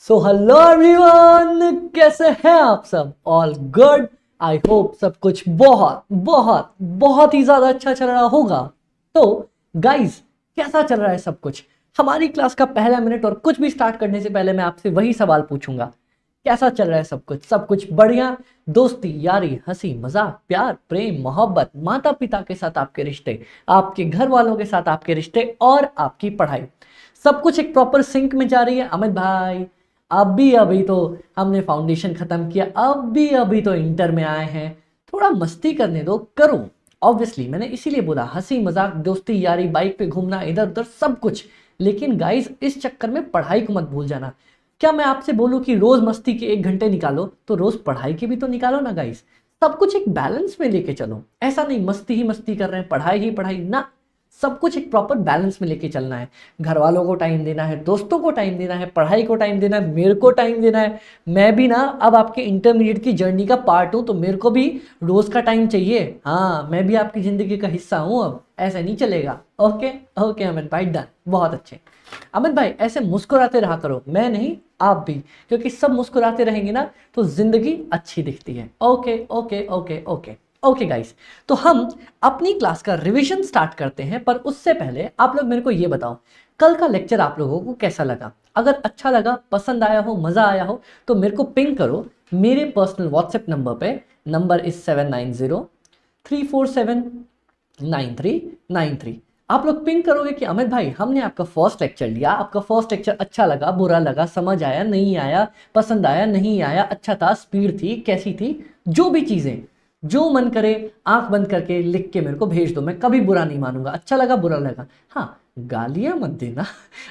So hello everyone, कैसे हैं आप सब? All good. आई होप सब कुछ बहुत बहुत बहुत ही ज्यादा अच्छा चल रहा होगा। तो गाइस, कैसा चल रहा है सब कुछ? हमारी क्लास का पहला मिनट और कुछ भी स्टार्ट करने से पहले मैं आपसे वही सवाल पूछूंगा, कैसा चल रहा है सब कुछ? सब कुछ बढ़िया? दोस्ती, यारी, हंसी, मजाक, प्यार, प्रेम, मोहब्बत, माता पिता के साथ आपके रिश्ते, आपके घर वालों के साथ आपके रिश्ते और आपकी पढ़ाई, सब कुछ एक प्रॉपर सिंक में जा रही है? अमित भाई, अभी तो हमने फाउंडेशन खत्म किया, अभी तो इंटर में आए हैं, थोड़ा मस्ती करने दो, करो। ऑब्वियसली मैंने इसीलिए बोला हंसी मजाक दोस्ती यारी, बाइक पे घूमना, इधर उधर सब कुछ। लेकिन गाइस, इस चक्कर में पढ़ाई को मत भूल जाना। क्या मैं आपसे बोलूं कि रोज मस्ती के 1 घंटे निकालो, तो रोज पढ़ाई के भी तो निकालो ना गाइस। सब कुछ एक बैलेंस में लेके चलो। ऐसा नहीं मस्ती ही मस्ती कर रहे हैं, पढ़ाई ही पढ़ाई ना। सब कुछ एक प्रॉपर बैलेंस में लेके चलना है। घर वालों को टाइम देना है, दोस्तों को टाइम देना है, पढ़ाई को टाइम देना है, मेरे को टाइम देना है। मैं भी ना अब आपके इंटरमीडिएट की जर्नी का पार्ट हूं, तो मेरे को भी रोज का टाइम चाहिए। हाँ, मैं भी आपकी जिंदगी का हिस्सा हूं, अब ऐसा नहीं चलेगा। ओके ओके अमित भाई, डन, बहुत अच्छे। अमित भाई, ऐसे मुस्कुराते रहा करो, मैं नहीं आप भी, क्योंकि सब मुस्कुराते रहेंगे ना तो जिंदगी अच्छी दिखती है। Okay okay okay okay okay guys, तो हम अपनी क्लास का रिवीजन स्टार्ट करते हैं। पर उससे पहले आप लोग मेरे को ये बताओ, कल का लेक्चर आप लोगों को कैसा लगा? अगर अच्छा लगा, पसंद आया हो, मजा आया हो, तो मेरे को पिंग करो मेरे पर्सनल व्हाट्सएप नंबर पे। Number is 7903479393। आप लोग पिंग करोगे कि अमित भाई, हमने आपका फर्स्ट लेक्चर लिया, आपका फर्स्ट लेक्चर अच्छा लगा, बुरा लगा, समझ आया, नहीं आया, पसंद आया, नहीं आया, अच्छा था, स्पीड थी, कैसी थी, जो भी चीजें, जो मन करे आंख बंद करके लिख के मेरे को भेज दो। मैं कभी बुरा नहीं मानूंगा। अच्छा लगा, बुरा लगा, हाँ, गालियां मत देना।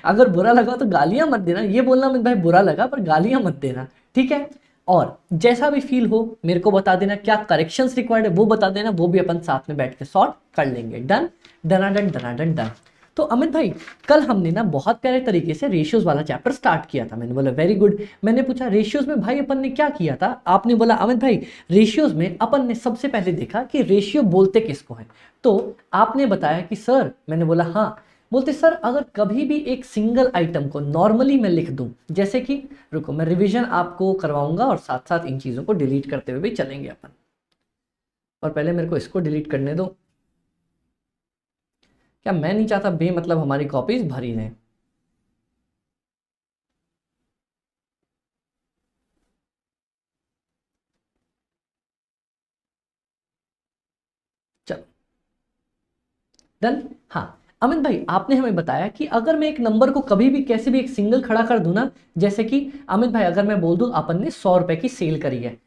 अगर बुरा लगा तो गालियां मत देना, ये बोलना मत भाई बुरा लगा, पर गालियां मत देना, ठीक है? और जैसा भी फील हो मेरे को बता देना, क्या करेक्शंस रिक्वायर्ड है वो बता देना, वो भी अपन साथ में बैठ के सॉर्ट कर लेंगे। डन, डनाडन डनाडन डन। तो अमित भाई, कल हमने ना बहुत प्यारे तरीके से रेशियोज वाला चैप्टर स्टार्ट किया था। मैंने बोला वेरी गुड। मैंने पूछा रेशियोज में भाई अपन ने क्या किया था? आपने बोला अमित भाई, रेशियोज में अपन ने सबसे पहले देखा कि रेशियो बोलते किसको है। तो आपने बताया कि सर, मैंने बोला हाँ। बोलते सर, अगर कभी भी एक सिंगल आइटम को नॉर्मली मैं लिख दूं, जैसे कि, रुको मैं रिवीजन आपको करवाऊंगा और साथ साथ इन चीजों को डिलीट करते हुए भी चलेंगे अपन। और पहले मेरे को इसको डिलीट करने दो। क्या मैं नहीं चाहता बेमतलब हमारी कॉपीज भरी रहें। चलो, डन। हाँ, अमित भाई, आपने हमें बताया कि अगर मैं एक नंबर को कभी भी कैसे भी एक सिंगल खड़ा कर दूं ना, जैसे कि अमित भाई, अगर मैं बोल दूं अपन ने 100 रुपए की सेल करी है,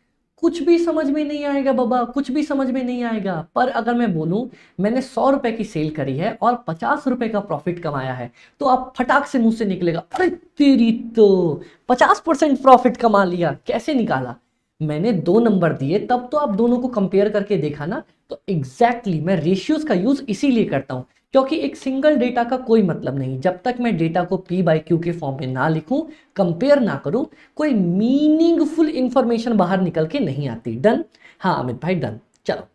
कुछ भी समझ में नहीं आएगा बाबा, कुछ भी समझ में नहीं आएगा। पर अगर मैं बोलूं मैंने 100 रुपए की सेल करी है और 50 रुपए का प्रॉफिट कमाया है, तो आप फटाक से मुंह से निकलेगा, अरे तेरी तो 50% प्रॉफिट कमा लिया, कैसे निकाला? मैंने दो नंबर दिए, तब तो आप दोनों को कंपेयर करके देखा ना। तो एग्जैक्टली मैं रेशियोज का यूज इसीलिए करता हूं, क्योंकि एक सिंगल डेटा का कोई मतलब नहीं जब तक मैं डेटा को पी बाई क्यू के फॉर्म में ना लिखूं, कंपेयर ना करूं, कोई मीनिंगफुल इंफॉर्मेशन बाहर निकल के नहीं आती। डन? हाँ अमित भाई, डन। चलो,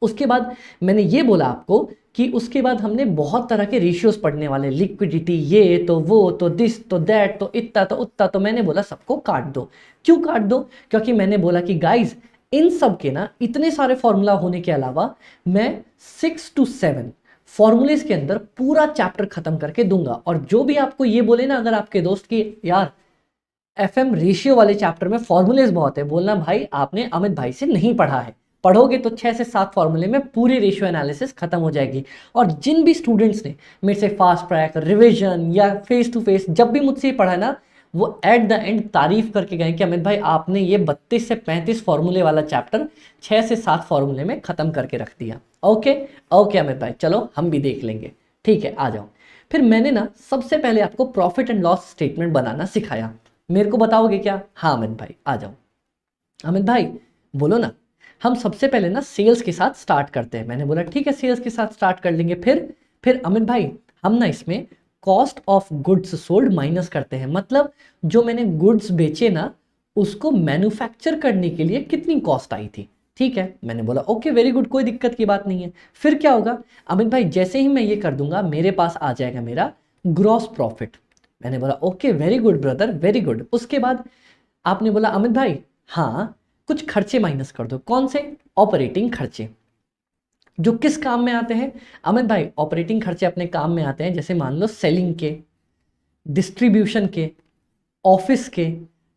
उसके बाद मैंने ये बोला आपको कि उसके बाद हमने बहुत तरह के रेशियोज पढ़ने वाले, लिक्विडिटी, ये तो वो तो दिस तो दैट तो इतना तो उतना। तो मैंने बोला सबको काट दो। क्यों काट दो? क्योंकि मैंने बोला कि गाइज, इन सब के ना इतने सारे फॉर्मूला होने के अलावा मैं 6 to 7 फॉर्मूलेस के अंदर पूरा चैप्टर खत्म करके दूंगा। और जो भी आपको ये बोले ना, अगर आपके दोस्त की यार एफएम रेशियो वाले चैप्टर में फॉर्मूलेस बहुत है, बोलना भाई आपने अमित भाई से नहीं पढ़ा है। पढ़ोगे तो 6 से 7 फॉर्मूले में पूरी रेशियो एनालिसिस खत्म हो जाएगी। और जिन भी स्टूडेंट्स ने मेरे से फास्ट ट्रैक, रिवीजन या फेस टू फेस जब भी मुझसे पढ़ा ना, वो एट द एंड तारीफ करके गए कि अमित भाई आपने ये 32 से 35 फॉर्मूले वाला चैप्टर 6 से 7 फॉर्मूले में खत्म करके रख दिया। ओके ओके अमित भाई, चलो हम भी देख लेंगे, ठीक है, आ जाओ। फिर मैंने ना सबसे पहले आपको प्रॉफिट एंड लॉस स्टेटमेंट बनाना सिखाया। मेरे को बताओगे क्या? हाँ अमित भाई, आ जाओ। अमित भाई बोलो ना। हम सबसे पहले ना सेल्स के साथ स्टार्ट करते हैं। मैंने बोला ठीक है, सेल्स के साथ स्टार्ट कर लेंगे। फिर अमित भाई, हम ना इसमें cost of goods sold minus करते हैं। मतलब जो मैंने गुड्स बेचे ना, उसको मैन्युफैक्चर करने के लिए कितनी कॉस्ट आई थी। ठीक है, मैंने बोला ओके वेरी गुड, कोई दिक्कत की बात नहीं है। फिर क्या होगा अमित भाई, जैसे ही मैं ये कर दूंगा मेरे पास आ जाएगा मेरा ग्रॉस प्रॉफिट। मैंने बोला okay very good brother very good. उसके बाद आपने बोला अमित भाई हाँ कुछ खर्चे माइनस कर दो। कौन से? ऑपरेटिंग खर्चे। जो किस काम में आते हैं अमित भाई? ऑपरेटिंग खर्चे अपने काम में आते हैं, जैसे मान लो सेलिंग के, डिस्ट्रीब्यूशन के, ऑफिस के,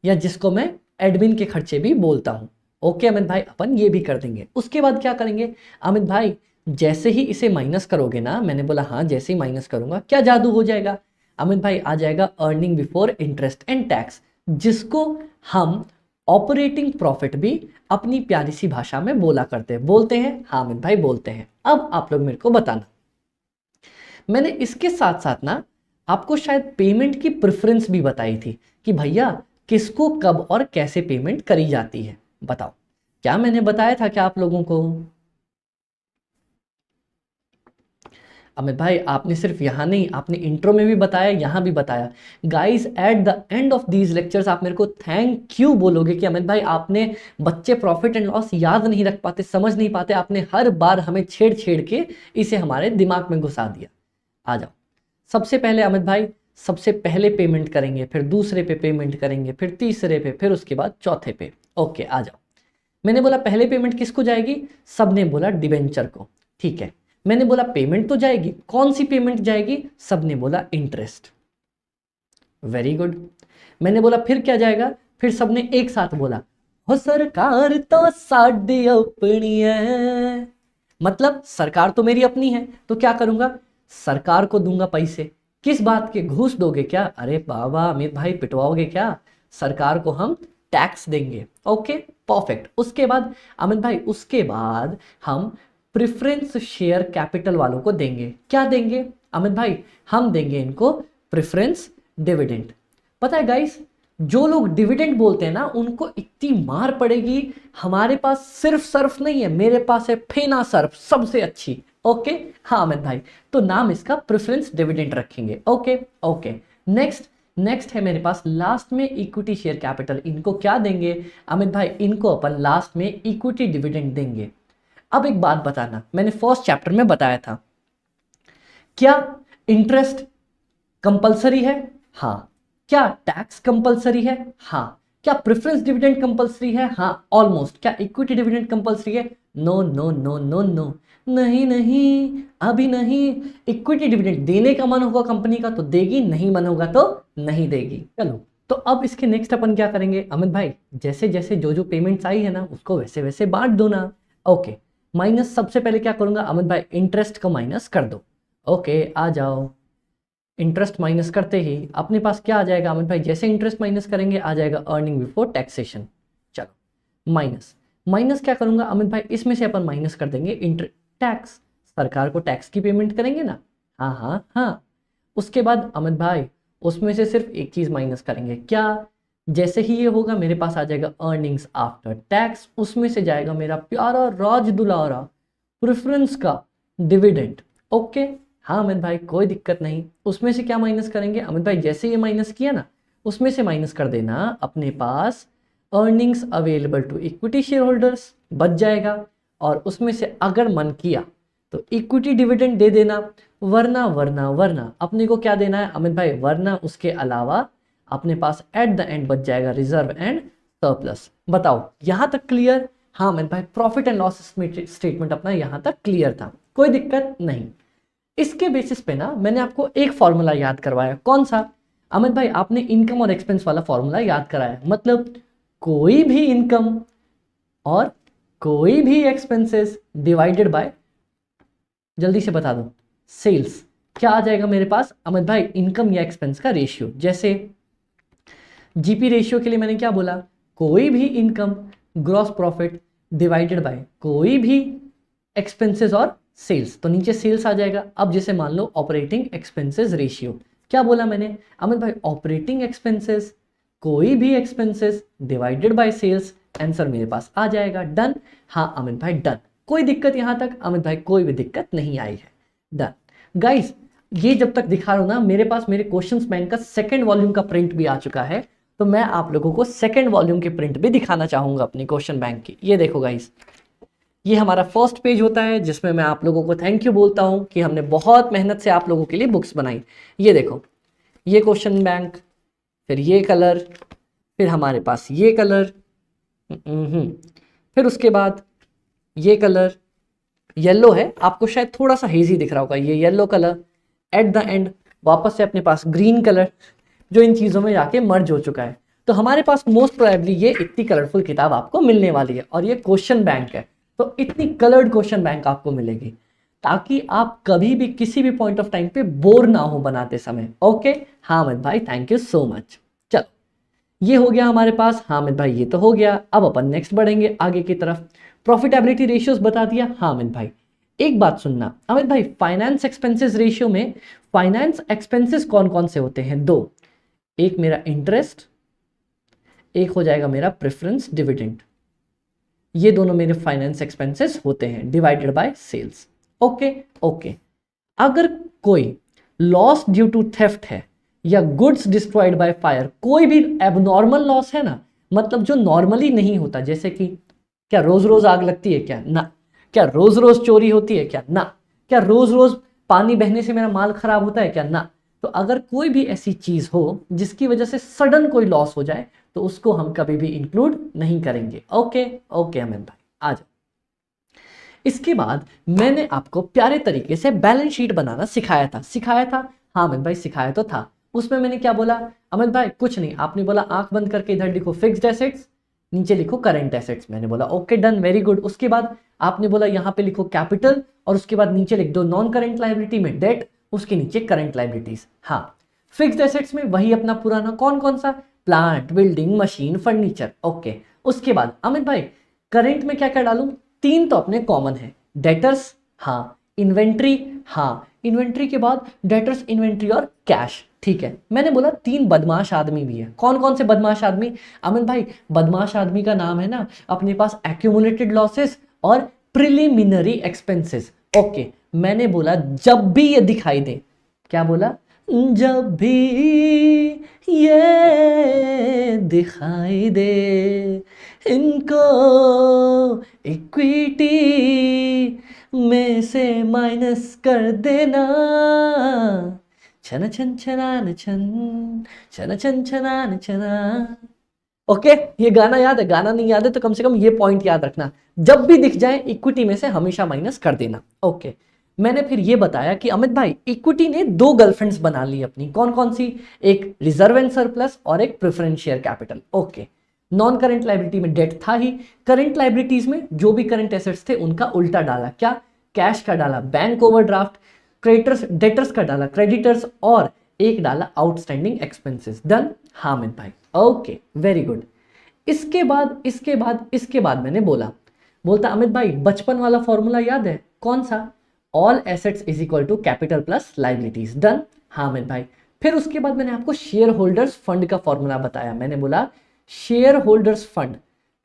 या जिसको मैं एडमिन के खर्चे भी बोलता हूँ। ओके अमित भाई अपन ये भी कर देंगे। उसके बाद क्या करेंगे अमित भाई? जैसे ही इसे माइनस करोगे ना, मैंने बोला हाँ जैसे ही माइनस करूंगा क्या जादू हो जाएगा अमित भाई? आ जाएगा earning before interest and tax, जिसको हम ऑपरेटिंग प्रॉफिट भी अपनी प्यारी सी भाषा में बोलते हैं। हाँ अमित भाई बोलते हैं। अब आप लोग मेरे को बताना, मैंने इसके साथ साथ ना आपको शायद पेमेंट की प्रेफरेंस भी बताई थी कि भैया किसको कब और कैसे पेमेंट करी जाती है। बताओ क्या मैंने बताया था क्या आप लोगों को? अमित भाई आपने सिर्फ यहाँ नहीं, आपने इंट्रो में भी बताया, यहाँ भी बताया। Guys at the end of these lectures आप मेरे को थैंक यू बोलोगे कि अमित भाई आपने, बच्चे प्रॉफिट एंड लॉस याद नहीं रख पाते, समझ नहीं पाते, आपने हर बार हमें छेड़ छेड़ के इसे हमारे दिमाग में घुसा दिया। आ जाओ। सबसे पहले अमित भाई सबसे पहले पेमेंट करेंगे, फिर दूसरे पे पेमेंट करेंगे, फिर तीसरे पे, फिर उसके बाद चौथे पे। ओके आ जाओ। मैंने बोला पहले पेमेंट किसको जाएगी? सबने बोला डिबेंचर को। ठीक है। मैंने बोला पेमेंट तो जाएगी, कौन सी पेमेंट जाएगी? सबने बोला इंटरेस्ट। Very good. मैंने बोला फिर क्या जाएगा? फिर सबने एक साथ बोला हो सरकार तो साडी अपनी है। मतलब सरकार तो मेरी अपनी है, तो क्या करूंगा? सरकार को दूंगा पैसे। किस बात के? घूस दोगे क्या? अरे बाबा अमित भाई पिटवाओगे क्या? सरकार को हम टैक्स देंगे। Okay perfect. उसके बाद अमित भाई उसके बाद हम प्रेफरेंस शेयर कैपिटल वालों को देंगे। क्या देंगे अमित भाई? हम देंगे इनको प्रेफरेंस डिविडेंड। पता है गाइस, जो लोग डिविडेंड बोलते हैं ना उनको इतनी मार पड़ेगी। हमारे पास सिर्फ सर्फ नहीं है, मेरे पास है फेना सर्फ सबसे अच्छी। ओके हाँ अमित भाई, तो नाम इसका प्रेफरेंस डिविडेंड रखेंगे। Okay okay. नेक्स्ट है मेरे पास लास्ट में इक्विटी शेयर कैपिटल। इनको क्या देंगे अमित भाई? इनको अपन लास्ट में इक्विटी डिविडेंड देंगे। अब एक बात बताना, मैंने फर्स्ट चैप्टर में बताया था, क्या इंटरेस्ट कंपलसरी है? हाँ। क्या टैक्स कंपलसरी है? हाँ। क्या प्रेफरेंस डिविडेंड कंपलसरी है? हाँ ऑलमोस्ट। क्या इक्विटी डिविडेंड कंपलसरी है? No no no no no, नहीं नहीं अभी नहीं। इक्विटी डिविडेंड देने का मन होगा कंपनी का तो देगी, नहीं मन होगा तो नहीं देगी। चलो तो अब इसके नेक्स्ट अपन क्या करेंगे अमित भाई? जैसे जैसे जो पेमेंट्स आई है ना उसको वैसे वैसे बांट दो ना। ओके माइनस सबसे पहले क्या करूंगा अमित भाई? इंटरेस्ट को माइनस कर दो। ओके आ जाओ। इंटरेस्ट माइनस करते ही अपने पास क्या आ जाएगा अमित भाई? जैसे इंटरेस्ट माइनस करेंगे आ जाएगा अर्निंग बिफोर टैक्सेशन। चलो माइनस क्या करूंगा अमित भाई? इसमें से अपन माइनस कर देंगे टैक्स। सरकार को टैक्स की पेमेंट करेंगे ना। हाँ हाँ हाँ। उसके बाद अमित भाई उसमें से सिर्फ एक चीज माइनस करेंगे। क्या? जैसे ही ये होगा मेरे पास आ जाएगा अर्निंग्स आफ्टर टैक्स, उसमें से जाएगा मेरा प्यारा राज दुलारा प्रेफरेंस का डिविडेंड। ओके हाँ अमित भाई कोई दिक्कत नहीं। उसमें से क्या माइनस करेंगे अमित भाई? जैसे ये माइनस किया ना उसमें से माइनस कर देना अपने पास earnings available to equity share holders बच जाएगा, और उसमें से अगर मन किया तो इक्विटी डिविडेंड दे देना, वरना अपने को क्या देना है अमित भाई? वरना उसके अलावा अपने पास एट द एंड बच जाएगा रिजर्व एंड सरप्लस। बताओ यहां तक क्लियर? हाँ अमित भाई प्रॉफिट एंड लॉस स्टेटमेंट अपना यहां तक क्लियर था, कोई दिक्कत नहीं। इसके बेसिस पे ना मैंने आपको एक फॉर्मूला याद करवाया। कौन सा अमित भाई? आपने इनकम और एक्सपेंस वाला फॉर्मूला याद कराया। मतलब कोई भी इनकम और कोई भी एक्सपेंसेस डिवाइडेड बाय, जल्दी से बता दो, सेल्स। क्या आ जाएगा मेरे पास अमित भाई? इनकम या एक्सपेंस का रेशियो। जैसे जीपी रेशियो के लिए मैंने क्या बोला? कोई भी income gross profit divided by कोई भी एक्सपेंसेस और सेल्स, तो नीचे सेल्स आ जाएगा। अब जैसे मान लो ऑपरेटिंग एक्सपेंसेस रेशियो, क्या बोला मैंने अमित भाई? ऑपरेटिंग एक्सपेंसेस कोई भी expenses divided by sales. Answer मेरे पास आ जाएगा। डन? हाँ अमित भाई डन। कोई दिक्कत यहां तक अमित भाई? कोई भी दिक्कत नहीं आई है। डन गाइस, ये जब तक दिखा रहा हूं ना मेरे पास मेरे क्वेश्चंस बैंक का सेकंड वॉल्यूम का प्रिंट भी आ चुका है, तो मैं आप लोगों को सेकंड वॉल्यूम की प्रिंट भी दिखाना चाहूंगा अपनी क्वेश्चन बैंक की। ये देखो गाइस, ये हमारा फर्स्ट पेज होता है जिसमें मैं आप लोगों को थैंक यू बोलता हूं कि हमने बहुत मेहनत से आप लोगों के लिए बुक्स बनाई। ये देखो ये क्वेश्चन बैंक, फिर ये कलर, फिर हमारे पास ये कलर, फिर उसके बाद ये कलर, येलो है, आपको शायद थोड़ा सा हेजी दिख रहा होगा, ये yellow colour, at the end वापस से अपने पास ग्रीन कलर, जो इन चीज़ों में जाके मर्ज हो चुका है। तो हमारे पास मोस्ट प्रोबेबली ये इतनी कलरफुल किताब आपको मिलने वाली है, और ये क्वेश्चन बैंक है, तो इतनी कलर्ड क्वेश्चन बैंक आपको मिलेगी, ताकि आप कभी भी किसी भी पॉइंट ऑफ टाइम पे बोर ना हो बनाते समय। ओके हामिद भाई, थैंक यू सो मच। चलो ये हो गया हमारे पास, हामिद भाई ये तो हो गया। अब अपन नेक्स्ट बढ़ेंगे आगे की तरफ। प्रॉफिटेबिलिटी रेशियोज बता दिया हामिद भाई। एक बात सुनना अमित भाई, फाइनेंस एक्सपेंसेस रेशियो में फाइनेंस एक्सपेंसेस कौन कौन से होते हैं? दो, एक मेरा इंटरेस्ट, एक हो जाएगा मेरा प्रेफरेंस डिविडेंड। ये दोनों मेरे फाइनेंस एक्सपेंसेस होते हैं divided by sales. Okay okay. अगर कोई लॉस ड्यू टू थेफ्ट है या गुड्स डिस्ट्रॉयड बाय फायर, कोई भी एबनॉर्मल लॉस है ना, मतलब जो नॉर्मली नहीं होता, जैसे कि क्या रोज रोज आग लगती है क्या? ना। क्या रोज रोज चोरी होती है क्या? ना। क्या रोज रोज पानी बहने से मेरा माल खराब होता है क्या? ना। तो अगर कोई भी ऐसी चीज हो जिसकी वजह से सडन कोई लॉस हो जाए, तो उसको हम कभी भी इंक्लूड नहीं करेंगे। ओके ओके अमित भाई, आ जाओ। इसके बाद मैंने आपको प्यारे तरीके से बैलेंस शीट बनाना सिखाया था हाँ अमित भाई, सिखाया तो था। उसमें मैंने क्या बोला अमित भाई? कुछ नहीं, आपने बोला आंख बंद करके इधर लिखो फिक्स्ड एसेट्स, नीचे लिखो करंट एसेट्स। मैंने बोला ओके डन, वेरी गुड। उसके बाद आपने बोला यहाँ पे लिखो कैपिटल, और उसके बाद नीचे लिख दो नॉन करंट लायबिलिटी में डेट, उसके नीचे करंट लायबिलिटीज। हाँ, फिक्स्ड एसेट्स में वही अपना पुराना कौन कौन सा, plant, building, machine, furniture. Okay. उसके बाद अमित भाई करंट में क्या क्या डालूं? तीन तो अपने कॉमन है, डेटर्स, हाँ, इन्वेंट्री, हाँ, इन्वेंट्री के बाद डेटर्स, इन्वेंट्री और कैश। ठीक है। मैंने बोला तीन बदमाश आदमी भी है। कौन कौन से बदमाश आदमी अमित भाई? बदमाश आदमी का नाम है ना अपने पास एक्यूमुलेटेड लॉसेस और प्रिलिमिनरी एक्सपेंसेस। ओके। मैंने बोला जब भी ये दिखाई दे, क्या बोला? जब भी ये दिखाई दे इनको इक्विटी में से माइनस कर देना, छन छन छनान छन, छन छन छनान छना। ओके, ये गाना याद है? गाना नहीं याद है तो कम से कम ये पॉइंट याद रखना, जब भी दिख जाए इक्विटी में से हमेशा माइनस कर देना। ओके। मैंने फिर ये बताया कि अमित भाई इक्विटी ने दो गर्लफ्रेंड्स बना ली अपनी, कौन कौन सी? एक रिजर्व एंड सरप्लस और एक preference share capital. Okay. Non current liability में डेट था ही, करंट लायबिलिटीज में जो भी करंट एसेट्स थे उनका उल्टा डाला। क्या? कैश का डाला बैंक ओवरड्राफ्ट, क्रेडिटर्स डेटर्स का डाला क्रेडिटर्स, और एक डाला आउटस्टैंडिंग एक्सपेंसेस। डन हाँ अमित भाई, ओके वेरी गुड। इसके बाद मैंने बोलता अमित भाई बचपन वाला फॉर्मूला याद है? कौन सा? All assets is equal to capital plus liabilities. Done हाँ अमित भाई। फिर उसके बाद मैंने आपको शेयर होल्डर्स फंड का फॉर्मूला बताया। मैंने बोला शेयर होल्डर्स फंड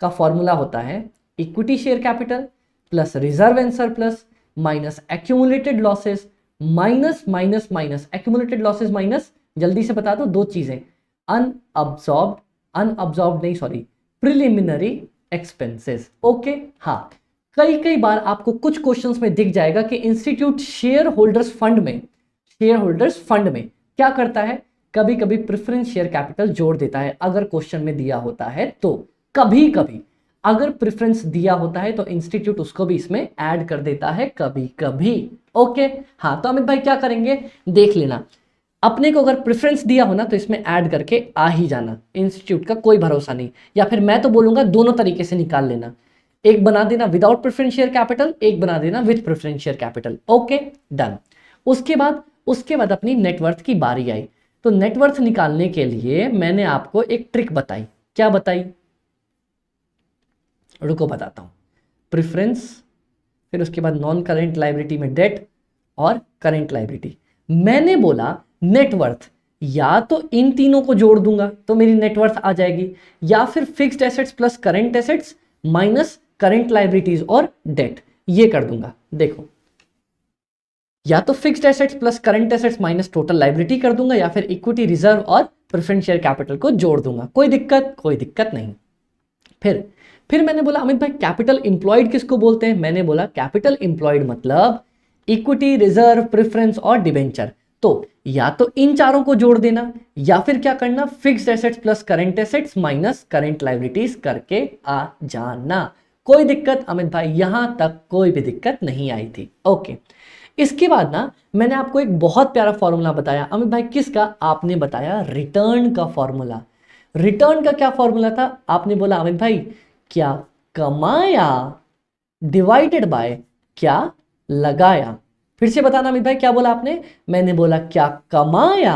का फॉर्मूला होता है equity share capital plus reserve and surplus minus accumulated losses minus minus minus accumulated losses minus, जल्दी से बता दो दो चीजें, प्रिलिमिनरी एक्सपेंसेस। ओके हाँ, कई बार आपको कुछ क्वेश्चंस में दिख जाएगा कि इंस्टीट्यूट शेयर होल्डर्स फंड में क्या करता है, कभी कभी प्रेफरेंस शेयर कैपिटल जोड़ देता है अगर क्वेश्चन में दिया होता है तो। कभी कभी अगर प्रेफरेंस दिया होता है तो इंस्टीट्यूट उसको भी इसमें ऐड कर देता है कभी कभी। ओके हाँ, तो अमित भाई क्या करेंगे देख लेना, अपने को अगर प्रेफरेंस दिया हो ना तो इसमें ऐड करके आ ही जाना, इंस्टीट्यूट का कोई भरोसा नहीं। या फिर मैं तो बोलूंगा दोनों तरीके से निकाल लेना, एक बना देना विदाउट प्रेफरेंस शेयर कैपिटल, एक बना देना with preference share capital. Okay done. उसके बाद अपनी नेटवर्थ की बारी आई, तो नेटवर्थ निकालने के लिए मैंने आपको एक ट्रिक बताई। क्या बताई? रुको बताता हूं। प्रेफरेंस, फिर उसके बाद नॉन करंट लायबिलिटी में डेट और करंट लायबिलिटी। मैंने बोला नेटवर्थ या तो इन तीनों को जोड़ दूंगा तो मेरी नेटवर्थ आ जाएगी, या फिर fixed assets plus current assets minus current liabilities और डेट, ये कर दूंगा। देखो, या तो fixed assets plus current assets minus total liability कर दूंगा, या फिर इक्विटी रिजर्व और प्रेफरेंस शेयर कैपिटल को जोड़ दूंगा। कोई दिक्कत नहीं। फिर मैंने बोला अमित भाई कैपिटल इंप्लॉयड किसको बोलते हैं? मैंने बोला कैपिटल इंप्लॉयड मतलब इक्विटी, रिजर्व, प्रेफरेंस और डिबेंचर। तो या तो इन चारों को जोड़ देना या फिर क्या करना, fixed assets plus current assets minus current liabilities करके आ जाना। कोई दिक्कत अमित भाई? यहां तक कोई भी दिक्कत नहीं आई थी। ओके, इसके बाद ना मैंने आपको एक बहुत प्यारा फॉर्मूला बताया अमित भाई। किसका? आपने बताया रिटर्न का फॉर्मूला। रिटर्न का क्या फॉर्मूला था? आपने बोला अमित भाई क्या कमाया डिवाइडेड बाय क्या लगाया। फिर से बताना अमित भाई, क्या बोला आपने? मैंने बोला क्या कमाया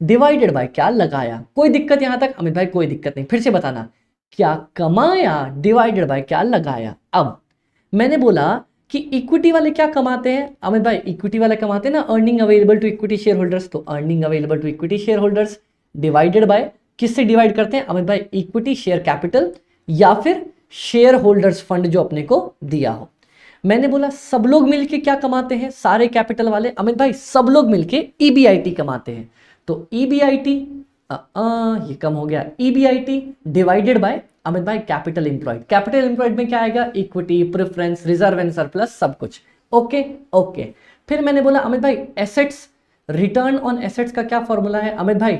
डिवाइडेड बाय क्या लगाया। कोई दिक्कत यहां तक अमित भाई? कोई दिक्कत नहीं। फिर से बताना, क्या कमाया डिवाइडेड बाय क्या लगाया। अब मैंने बोला कि इक्विटी वाले क्या कमाते हैं अमित भाई? इक्विटी वाले कमाते हैं ना earning available to equity share holders. तो earning available to equity share holders divided by किससे डिवाइड करते हैं अमित भाई? इक्विटी शेयर कैपिटल या फिर शेयर होल्डर्स फंड जो अपने को दिया हो। मैंने बोला सब लोग मिलके क्या कमाते हैं? सारे कैपिटल वाले अमित भाई सब लोग मिलके ईबीआईटी कमाते हैं। तो ईबीआईटी ये कम हो गया, ईबीआईटी डिवाइडेड बाय अमित भाई कैपिटल एम्प्लॉयड। कैपिटल एम्प्लॉयड में क्या आएगा? Equity, preference, reserve and surplus सब कुछ। Okay okay. फिर मैंने बोला अमित भाई एसेट्स, रिटर्न ऑन एसेट्स का क्या फॉर्मूला है अमित भाई?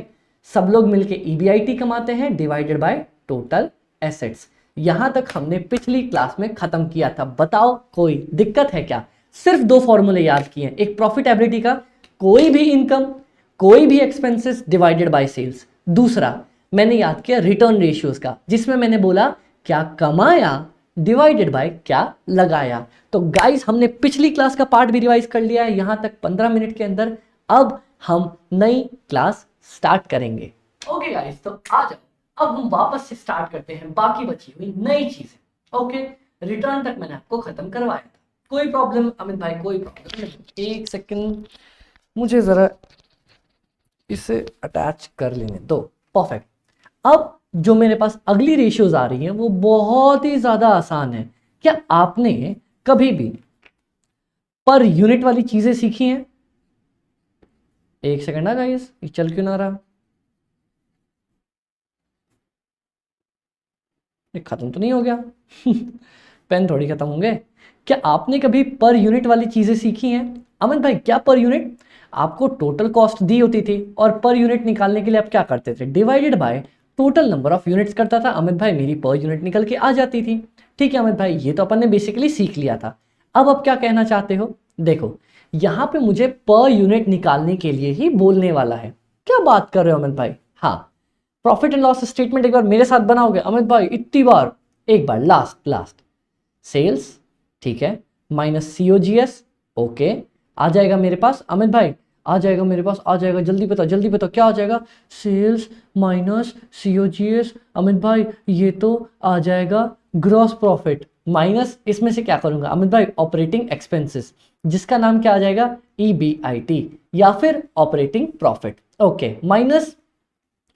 सब लोग मिलके ईबीआईटी कमाते हैं डिवाइडेड बाय टोटल एसेट्स। यहां तक हमने पिछली क्लास में खत्म किया था। बताओ कोई दिक्कत है क्या? सिर्फ दो फॉर्मूले याद किए हैं, एक प्रॉफिटेबिलिटी का, कोई भी इनकम कोई भी एक्सपेंसेस डिवाइडेड बाय सेल्स। दूसरा मैंने याद किया रिटर्न रेशियोज का, जिसमें मैंने बोला क्या कमाया डिवाइडेड बाय क्या लगाया। तो गाइस हमने पिछली क्लास का पार्ट भी रिवाइज कर लिया है यहां तक 15 मिनट के अंदर। अब हम नई क्लास स्टार्ट करेंगे। ओके गाइस, तो आ जाओ अब हम वापस से स्टार्ट करते हैं बाकी बची हुई नई चीजें। ओके, रिटर्न तक मैंने आपको खत्म करवाया था। कोई प्रॉब्लम अमित भाई? कोई प्रॉब्लम नहीं। एक सेकंड, मुझे जरा इसे अटैच कर लेने दो। परफेक्ट। अब जो मेरे पास अगली रेशियोज आ रही हैं वो बहुत ही ज्यादा आसान है। क्या आपने कभी भी पर यूनिट वाली चीजें सीखी हैं? एक सेकंड ना गाइस, ये चल क्यों ना रहा? ये खत्म तो नहीं हो गया? पेन थोड़ी खत्म होंगे। क्या आपने कभी पर यूनिट वाली चीजें सीखी हैं अमित भाई? क्या पर यूनिट? आपको टोटल कॉस्ट दी होती थी और पर यूनिट निकालने के लिए आप क्या करते थे? Divided by total number of units करता था। अमित भाई मेरी पर यूनिट निकल के आ जाती थी। ठीक है अमित भाई, ये तो अपन ने बेसिकली सीख लिया था। अब आप क्या कहना चाहते हो? देखो यहां पे मुझे पर यूनिट निकालने के लिए ही बोलने वाला है। क्या बात कर रहे हो अमित भाई? हाँ, प्रॉफिट एंड लॉस स्टेटमेंट एक बार मेरे साथ बनाओगे अमित भाई? इतनी बार? एक बार लास्ट सेल्स, ठीक है, माइनस सीओजीएस। ओके, आ जाएगा मेरे पास अमित भाई, आ जाएगा मेरे पास, आ जाएगा। जल्दी बताओ क्या आ जाएगा? Sales minus COGS. अमित भाई ये तो आ जाएगा ग्रॉस प्रॉफिट माइनस, इसमें से क्या करूंगा अमित भाई? ऑपरेटिंग एक्सपेंसेस, जिसका नाम क्या आ जाएगा? ईबीआईटी या फिर operating profit. Okay, minus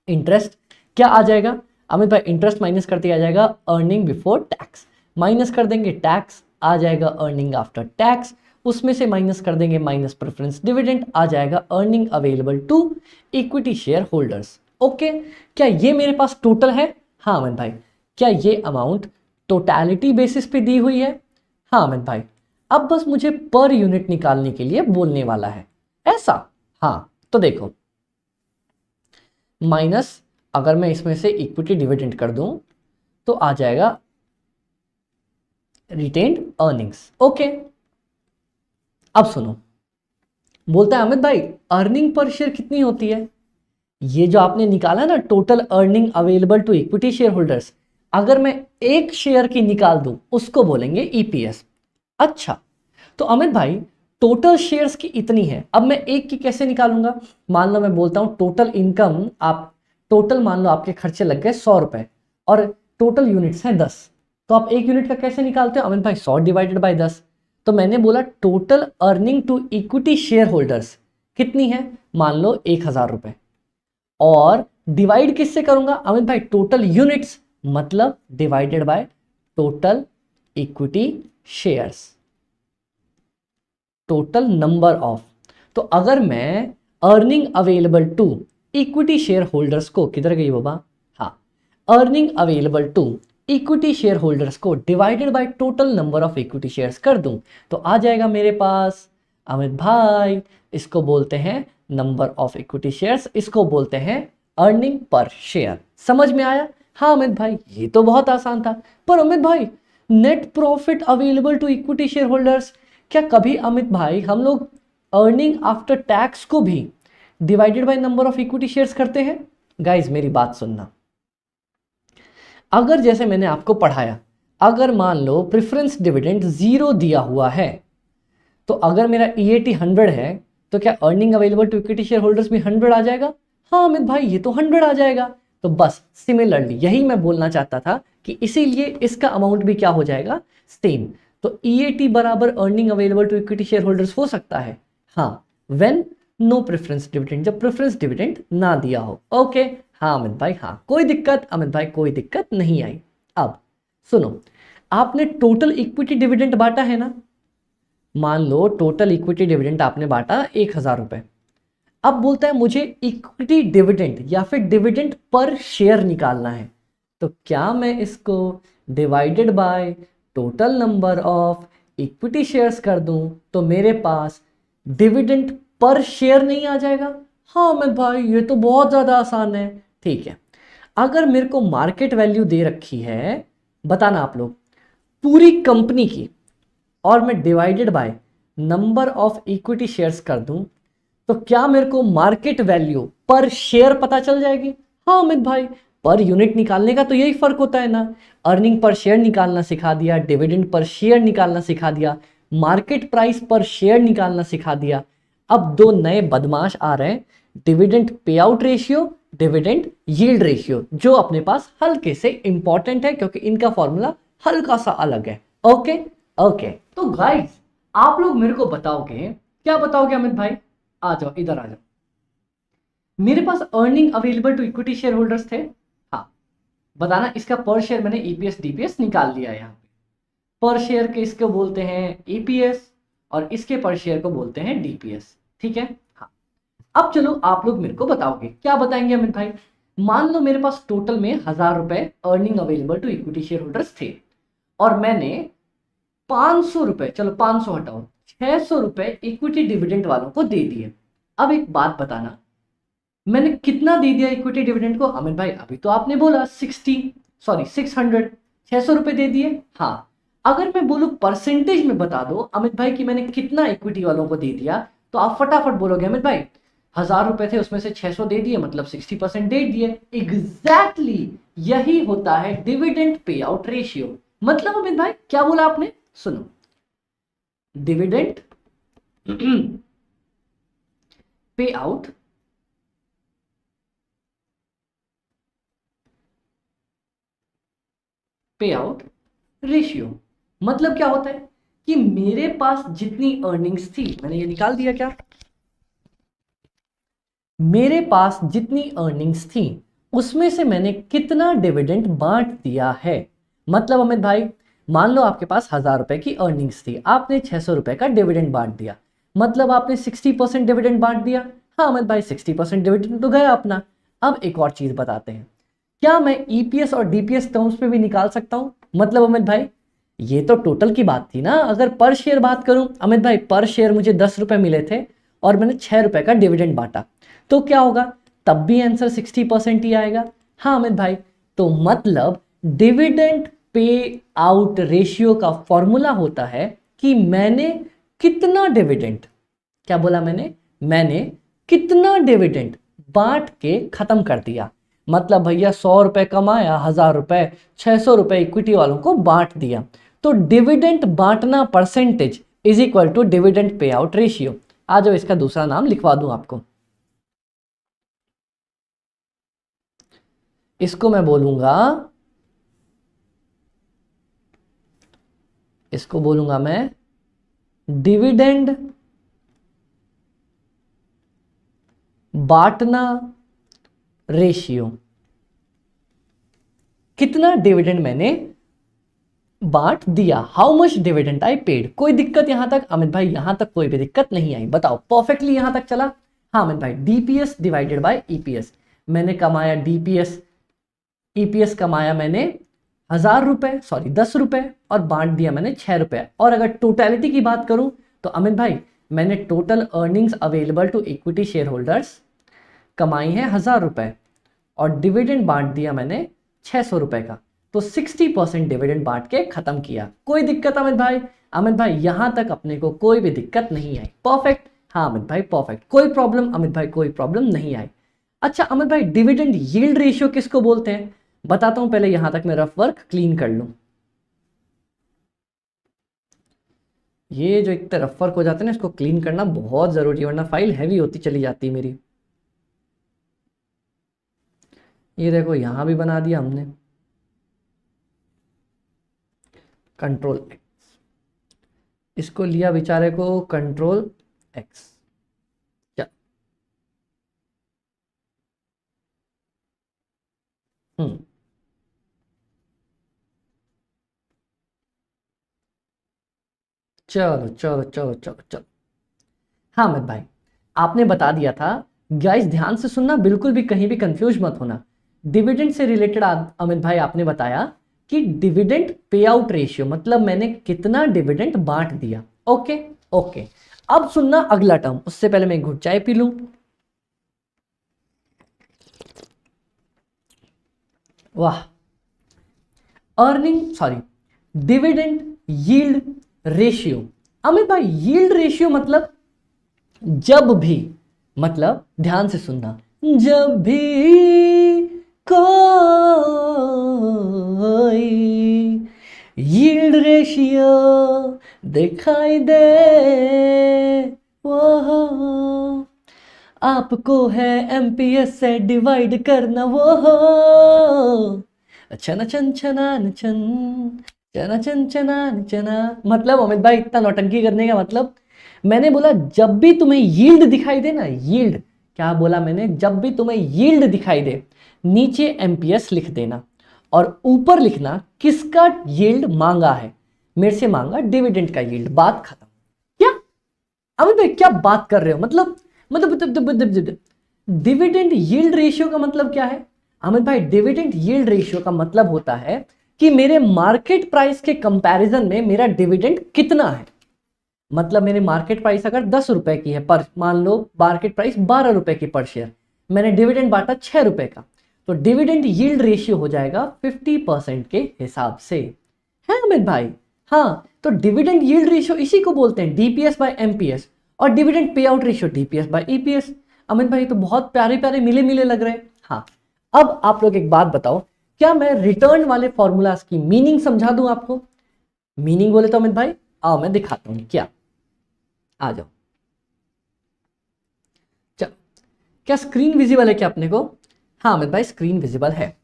interest, क्या आ जाएगा अमित भाई? इंटरेस्ट माइनस करते आ जाएगा अर्निंग बिफोर टैक्स, माइनस कर देंगे टैक्स, आ जाएगा अर्निंग आफ्टर टैक्स। उसमें से माइनस कर देंगे माइनस प्रेफरेंस डिविडेंड, आ जाएगा earning available to equity share holders. Okay, क्या ये मेरे पास टोटल है? हाँ अमित भाई। क्या ये अमाउंट टोटलिटी बेसिस पे दी हुई है? हाँ अमित भाई। अब बस मुझे पर यूनिट निकालने के लिए बोलने वाला है, ऐसा? हाँ, तो देखो माइनस, अगर मैं इसमें से इक्विटी डिविडेंड कर दूं तो आ जाएगा रिटेन्ड अर्निंग्स। ओके, अब सुनो, बोलता है अमित भाई अर्निंग पर शेयर कितनी होती है? ये जो आपने निकाला ना total earning available to equity share holders, अगर मैं एक शेयर की निकाल दूं उसको बोलेंगे ईपीएस। अच्छा, तो अमित भाई टोटल शेयर्स की इतनी है, अब मैं एक की कैसे निकालूंगा? मान लो मैं बोलता हूं टोटल इनकम, आप टोटल मान लो आपके खर्चे लग गए 100 रुपए और टोटल यूनिट्स हैं 10, तो आप एक यूनिट का कैसे निकालते हो अमित भाई? 100 डिवाइडेड बाय 10। तो मैंने बोला total earning to equity share holders कितनी है? मान लो 1000 रुपए, और डिवाइड किससे करूंगा अमित भाई? टोटल यूनिट्स, मतलब divided by total equity shares, total number of. तो अगर मैं earning available to equity share holders को, किधर गई बाबा? हाँ, earning available to equity share holders को divided by total number of equity shares कर दूं तो आ जाएगा मेरे पास अमित भाई इसको बोलते हैं नंबर ऑफ इक्विटी शेयर्स, इसको बोलते हैं अर्निंग पर शेयर। समझ में आया? हाँ अमित भाई ये तो बहुत आसान था। पर अमित भाई net profit available to equity share holders, क्या कभी अमित भाई हम लोग अर्निंग आफ्टर टैक्स को भी divided by number of equity shares करते हैं? गाइज मेरी बात सुनना, अगर जैसे मैंने आपको पढ़ाया, अगर मान लो प्रेफरेंस डिविडेंड 0 दिया हुआ है, तो अगर मेरा EAT 100 है तो क्या earning available to equity share holders भी 100 आ जाएगा? हाँ अमित भाई ये तो 100 आ जाएगा। तो बस सिमिलरली यही मैं बोलना चाहता था कि इसीलिए इसका अमाउंट भी क्या हो जाएगा, सेम। तो EAT बराबर earning available to equity share holders हो सकता है, हाँ, व्हेन नो प्रेफरेंस डिविडेंड, जब प्रेफरेंस डिविडेंड ना दिया हो। ओके हाँ अमित भाई, हाँ कोई दिक्कत अमित भाई, कोई दिक्कत नहीं आई। अब सुनो, आपने टोटल इक्विटी डिविडेंड बांटा है ना, मान लो टोटल इक्विटी डिविडेंड आपने बांटा 1000 रुपए। अब बोलता है मुझे इक्विटी डिविडेंड या फिर डिविडेंड पर शेयर निकालना है, तो क्या मैं इसको divided by total number of equity shares कर दूं तो मेरे पास डिविडेंड पर शेयर नहीं आ जाएगा? हाँ अमित भाई ये तो बहुत ज़्यादा आसान है। ठीक है, अगर मेरे को मार्केट वैल्यू दे रखी है, बताना आप लोग, पूरी कंपनी की, और मैं divided by number of equity shares कर दूं, तो क्या मेरे को मार्केट वैल्यू पर शेयर पता चल जाएगी? हाँ अमित भाई, पर यूनिट निकालने का तो यही फर्क होता है ना, अर्निंग पर शेयर निकालना सिखा दिया, डिविडेंड पर शेयर निकालना सिखा दिया, मार्केट प्राइस पर शेयर निकालना सिखा दिया। अब दो नए बदमाश आ रहे हैं, dividend payout ratio, dividend yield ratio, जो अपने पास हल्के से इंपॉर्टेंट है क्योंकि इनका फॉर्मूला हल्का सा अलग है। ओके ओके, तो गाइस आप लोग मेरे को बताओगे, क्या बताओगे अमित भाई? आ जाओ इधर आ जाओ। मेरे पास earning available to equity share holders थे, हाँ, बताना इसका पर शेयर मैंने EPS DPS निकाल लिया है। यहाँ पे पर शेयर के इसको बोलते हैं EPS और इसके पर शेयर को बोलते हैं DPS। ठीक है, हाँ। अब चलो आप लोग मेरे को बताओगे, क्या बताएंगे अमित भाई? मान लो मेरे पास टोटल में 1000 रुपए earning available to equity share holders थे और मैंने 500 रुपए, चलो 500 हटाओ, 600 रुपए इक्विटी डिविडेंड वालों को दे दिए। अब एक बात बताना, मैंने कितना दे दिया इक्विटी डिविडेंड को? अमित भाई अभी तो आपने बोला 600, 600 रुपए दे दिए। हाँ, अगर मैं बोलूं परसेंटेज में बता दो अमित भाई कि मैंने कितना इक्विटी वालों को दे दिया, तो आप फटाफट बोलोगे अमित भाई 1000 रुपए थे उसमें से 600 दे दिए, मतलब 60% दे दिए। एग्जैक्टली यही होता है डिविडेंड पे आउट रेशियो। मतलब अमित भाई क्या बोला आपने? सुनो, डिविडेंड पे आउट पे आउट रेशियो, मतलब क्या होता है कि मेरे पास जितनी अर्निंग्स थी, मैंने ये निकाल दिया क्या, मेरे पास जितनी अर्निंग्स थी उसमें से मैंने कितना डिविडेंड बांट दिया है। मतलब अमित भाई मान लो आपके पास 1000 रुपए की अर्निंग्स थी, आपने 600 रुपए का डिविडेंड बांट दिया, मतलब आपने 60% डिविडेंड बांट दिया। हाँ अमित भाई 60% डिविडेंड तो गया अपना। अब एक और चीज बताते हैं, क्या मैं EPS और DPS टर्म्स पे भी निकाल सकता हूं? मतलब अमित भाई ये तो टोटल की बात थी ना, अगर पर शेयर बात करूं, अमित भाई पर शेयर मुझे 10 रुपए मिले थे और मैंने 6 रुपए का डिविडेंड बांटा, तो क्या होगा? तब भी आंसर 60% ही आएगा। हाँ अमित भाई, तो मतलब डिविडेंड पे आउट रेशियो का फॉर्मूला होता है कि मैंने कितना डिविडेंड, क्या बोला मैंने कितना डिविडेंड बांट के खत्म कर दिया। मतलब भैया 100 रुपए कमाया, 1000 रुपए, 600 रुपए इक्विटी वालों को बांट दिया, तो डिविडेंड बांटना percentage is equal to dividend payout ratio. आ जाओ इसका दूसरा नाम लिखवा दूं आपको, इसको मैं बोलूंगा, इसको बोलूंगा मैं डिविडेंड बांटना रेशियो। कितना डिविडेंड मैंने बांट दिया, how much dividend I paid. कोई दिक्कत यहां तक? अमित भाई यहां तक कोई भी दिक्कत नहीं आई, बताओ परफेक्टली यहां तक चला? हाँ अमित भाई, DPS डिवाइडेड बाय EPS, मैंने कमाया DPS, EPS कमाया मैंने 1000 रुपए, सॉरी 10 रुपए, और बांट दिया मैंने 6 रुपए। और अगर टोटलिटी की बात करूं तो अमित भाई मैंने total earnings available to equity share holders कमाई है 1000 रुपए और डिविडेंड बांट दिया मैंने 600 रुपए का, तो 60% डिविडेंड बांट के खत्म किया। कोई दिक्कत अमित भाई? अमित भाई यहां तक अपने को कोई भी दिक्कत नहीं आई। परफेक्ट। हाँ अमित भाई परफेक्ट, कोई प्रॉब्लम अमित भाई, कोई प्रॉब्लम नहीं आई। अच्छा अमित भाई डिविडेंड यील्ड रेशियो किसको बोलते हैं? बताता हूं, पहले यहां तक मैं रफ वर्क क्लीन कर लूं। ये जो एक रफ वर्क हो जाते हैं ना, इसको क्लीन करना बहुत जरूरी है, वरना फाइल हैवी होती चली जाती है मेरी। ये देखो यहां भी बना दिया हमने, कंट्रोल एक्स, इसको लिया बेचारे को कंट्रोल एक्स। चलो चलो चलो चलो चलो। हाँ अमित भाई आपने बता दिया था, गाइस ध्यान से सुनना, बिल्कुल भी कहीं भी कंफ्यूज मत होना। डिविडेंड से रिलेटेड अमित भाई आपने बताया कि डिविडेंड पे आउट रेशियो, मतलब मैंने कितना डिविडेंड बांट दिया। ओके ओके, अब सुनना अगला टर्म, उससे पहले मैं एक घुट चाय पी लूं। वाह, डिविडेंड यील्ड रेशियो। अमित भाई यील्ड रेशियो मतलब जब भी, मतलब ध्यान से सुनना, जब भी कोई यील्ड रेशियो दिखाई दे, वो आपको है एमपीएस से डिवाइड करना, वो छना चन छना चन चना चन चना चना। मतलब अमित भाई इतना नौटंकी करने का मतलब, मैंने बोला जब भी तुम्हें यील्ड दिखाई दे ना, यील्ड, क्या बोला मैंने? जब भी तुम्हें यील्ड दिखाई दे, नीचे एमपीएस लिख देना और ऊपर लिखना किसका यील्ड मांगा है। मेरे से मांगा डिविडेंड का यील्ड, बात खत्म। क्या अमित भाई क्या बात कर रहे हो? मतलब डिविडेंड यील्ड रेशियो का मतलब क्या है? अमित भाई डिविडेंड यील्ड रेशियो का मतलब होता है कि मेरे मार्केट प्राइस के कंपैरिजन में मेरा डिविडेंड कितना है। मतलब मेरी मार्केट प्राइस अगर 10 रुपए की है, पर मान लो मार्केट प्राइस 12 रुपए की पर शेयर, मैंने डिविडेंड बांटा 6 रुपए का, तो डिविडेंड यील्ड रेशियो हो जाएगा 50% के हिसाब से, है अमित भाई? हाँ, तो डिविडेंड यील्ड रेशियो इसी को बोलते हैं डीपीएस बाय एमपीएस, और dividend payout ratio DPS by EPS. Amit भाई तो बहुत प्यारे प्यारे मिले मिले लग रहे हैं। हाँ, अब आप लोग एक बात बताओ, क्या मैं रिटर्न वाले फॉर्मूलाज की मीनिंग समझा दूं आपको? मीनिंग बोले तो अमित भाई आओ मैं दिखाता हूं, क्या आ जाओ। चलो, क्या स्क्रीन विजिबल है क्या अपने को? हाँ अमित भाई स्क्रीन विजिबल है।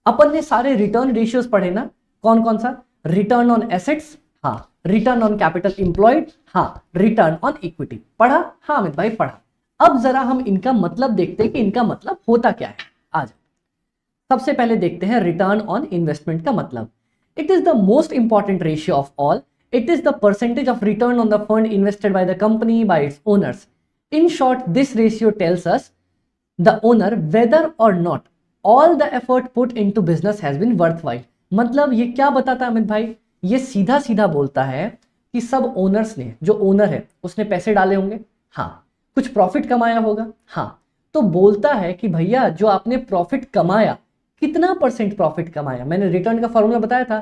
अपन ने सारे रिटर्न रेशियोज पढ़े ना, कौन कौन सा? रिटर्न ऑन एसेट्स, हाँ, रिटर्न ऑन कैपिटल इंप्लॉयड, हाँ, रिटर्न ऑन इक्विटी, पढ़ा? हाँ अमित भाई पढ़ा। अब जरा हम इनका मतलब देखते हैं कि इनका मतलब होता क्या है। आ जाओ, सबसे पहले देखते हैं रिटर्न ऑन इन्वेस्टमेंट का मतलब। It is the most important ratio of all. It is the percentage of return on the fund invested by the company by its owners. In short, this ratio tells us, the owner, whether or not all the effort put into business has been worthwhile. मतलब ये क्या बताता है अमित भाई? ये सीधा सीधा बोलता है कि सब ओनर्स ने, जो ओनर है उसने पैसे डाले होंगे, हाँ, कुछ प्रॉफिट कमाया होगा, हाँ, तो बोलता है कि भैया जो आपने प्रॉफिट कमाया, कितना परसेंट प्रॉफिट कमाया? मैंने रिटर्न का फॉर्मूला बताया था,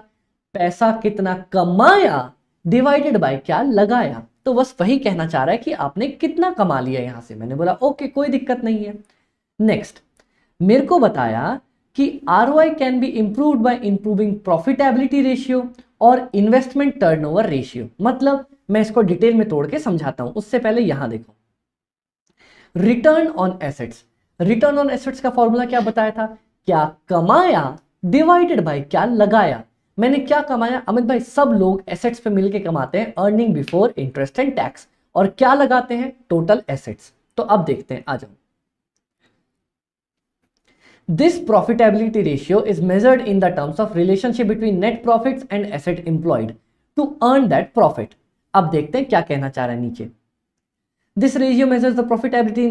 पैसा कितना कमाया डिवाइडेड बाय क्या लगाया। तो बस वही कहना चाह रहा है कि आपने कितना कमा लिया यहां से। मैंने बोला ओके कोई दिक्कत नहीं है। नेक्स्ट, मेरे को बताया कि ROI can be improved by improving profitability ratio और इन्वेस्टमेंट टर्नओवर रेशियो। मतलब मैं इसको डिटेल में तोड़ के समझाता हूं, उससे पहले यहां देखो, return on assets, return on assets का फॉर्मूला क्या बताया था? क्या कमाया डिवाइडेड बाय क्या लगाया। मैंने क्या कमाया अमित भाई? सब लोग एसेट्स पे मिलके कमाते हैं, earning before interest and tax, और क्या लगाते हैं? Total assets. तो अब देखते हैं, आ जाओ। This profitability ratio is measured in the terms of relationship between net profits and asset employed to earn that profit. अब देखते हैं क्या कहना चाह रहा है नीचे। This ratio measures the profitability,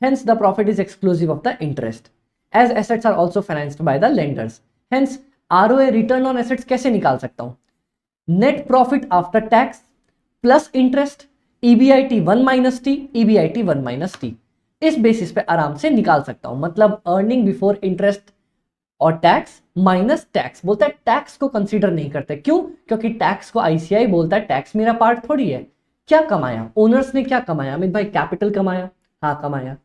hence the profit is exclusive of the interest as assets are also financed by the lenders. Hence ROA, return on assets, कैसे निकाल सकता हूं? Net profit after tax plus interest, EBIT 1 minus T, EBIT 1 minus T. इस basis पे आराम से निकाल सकता हूं, मतलब अर्निंग बिफोर इंटरेस्ट और टैक्स माइनस टैक्स। बोलता है टैक्स को कंसीडर नहीं करते, क्यों? क्योंकि टैक्स को ICI बोलता है टैक्स मेरा पार्ट थोड़ी है। क्या कमाया ओनर्स ने? क्या कमाया अमित भाई? कैपिटल कमाया, हाँ कमाया।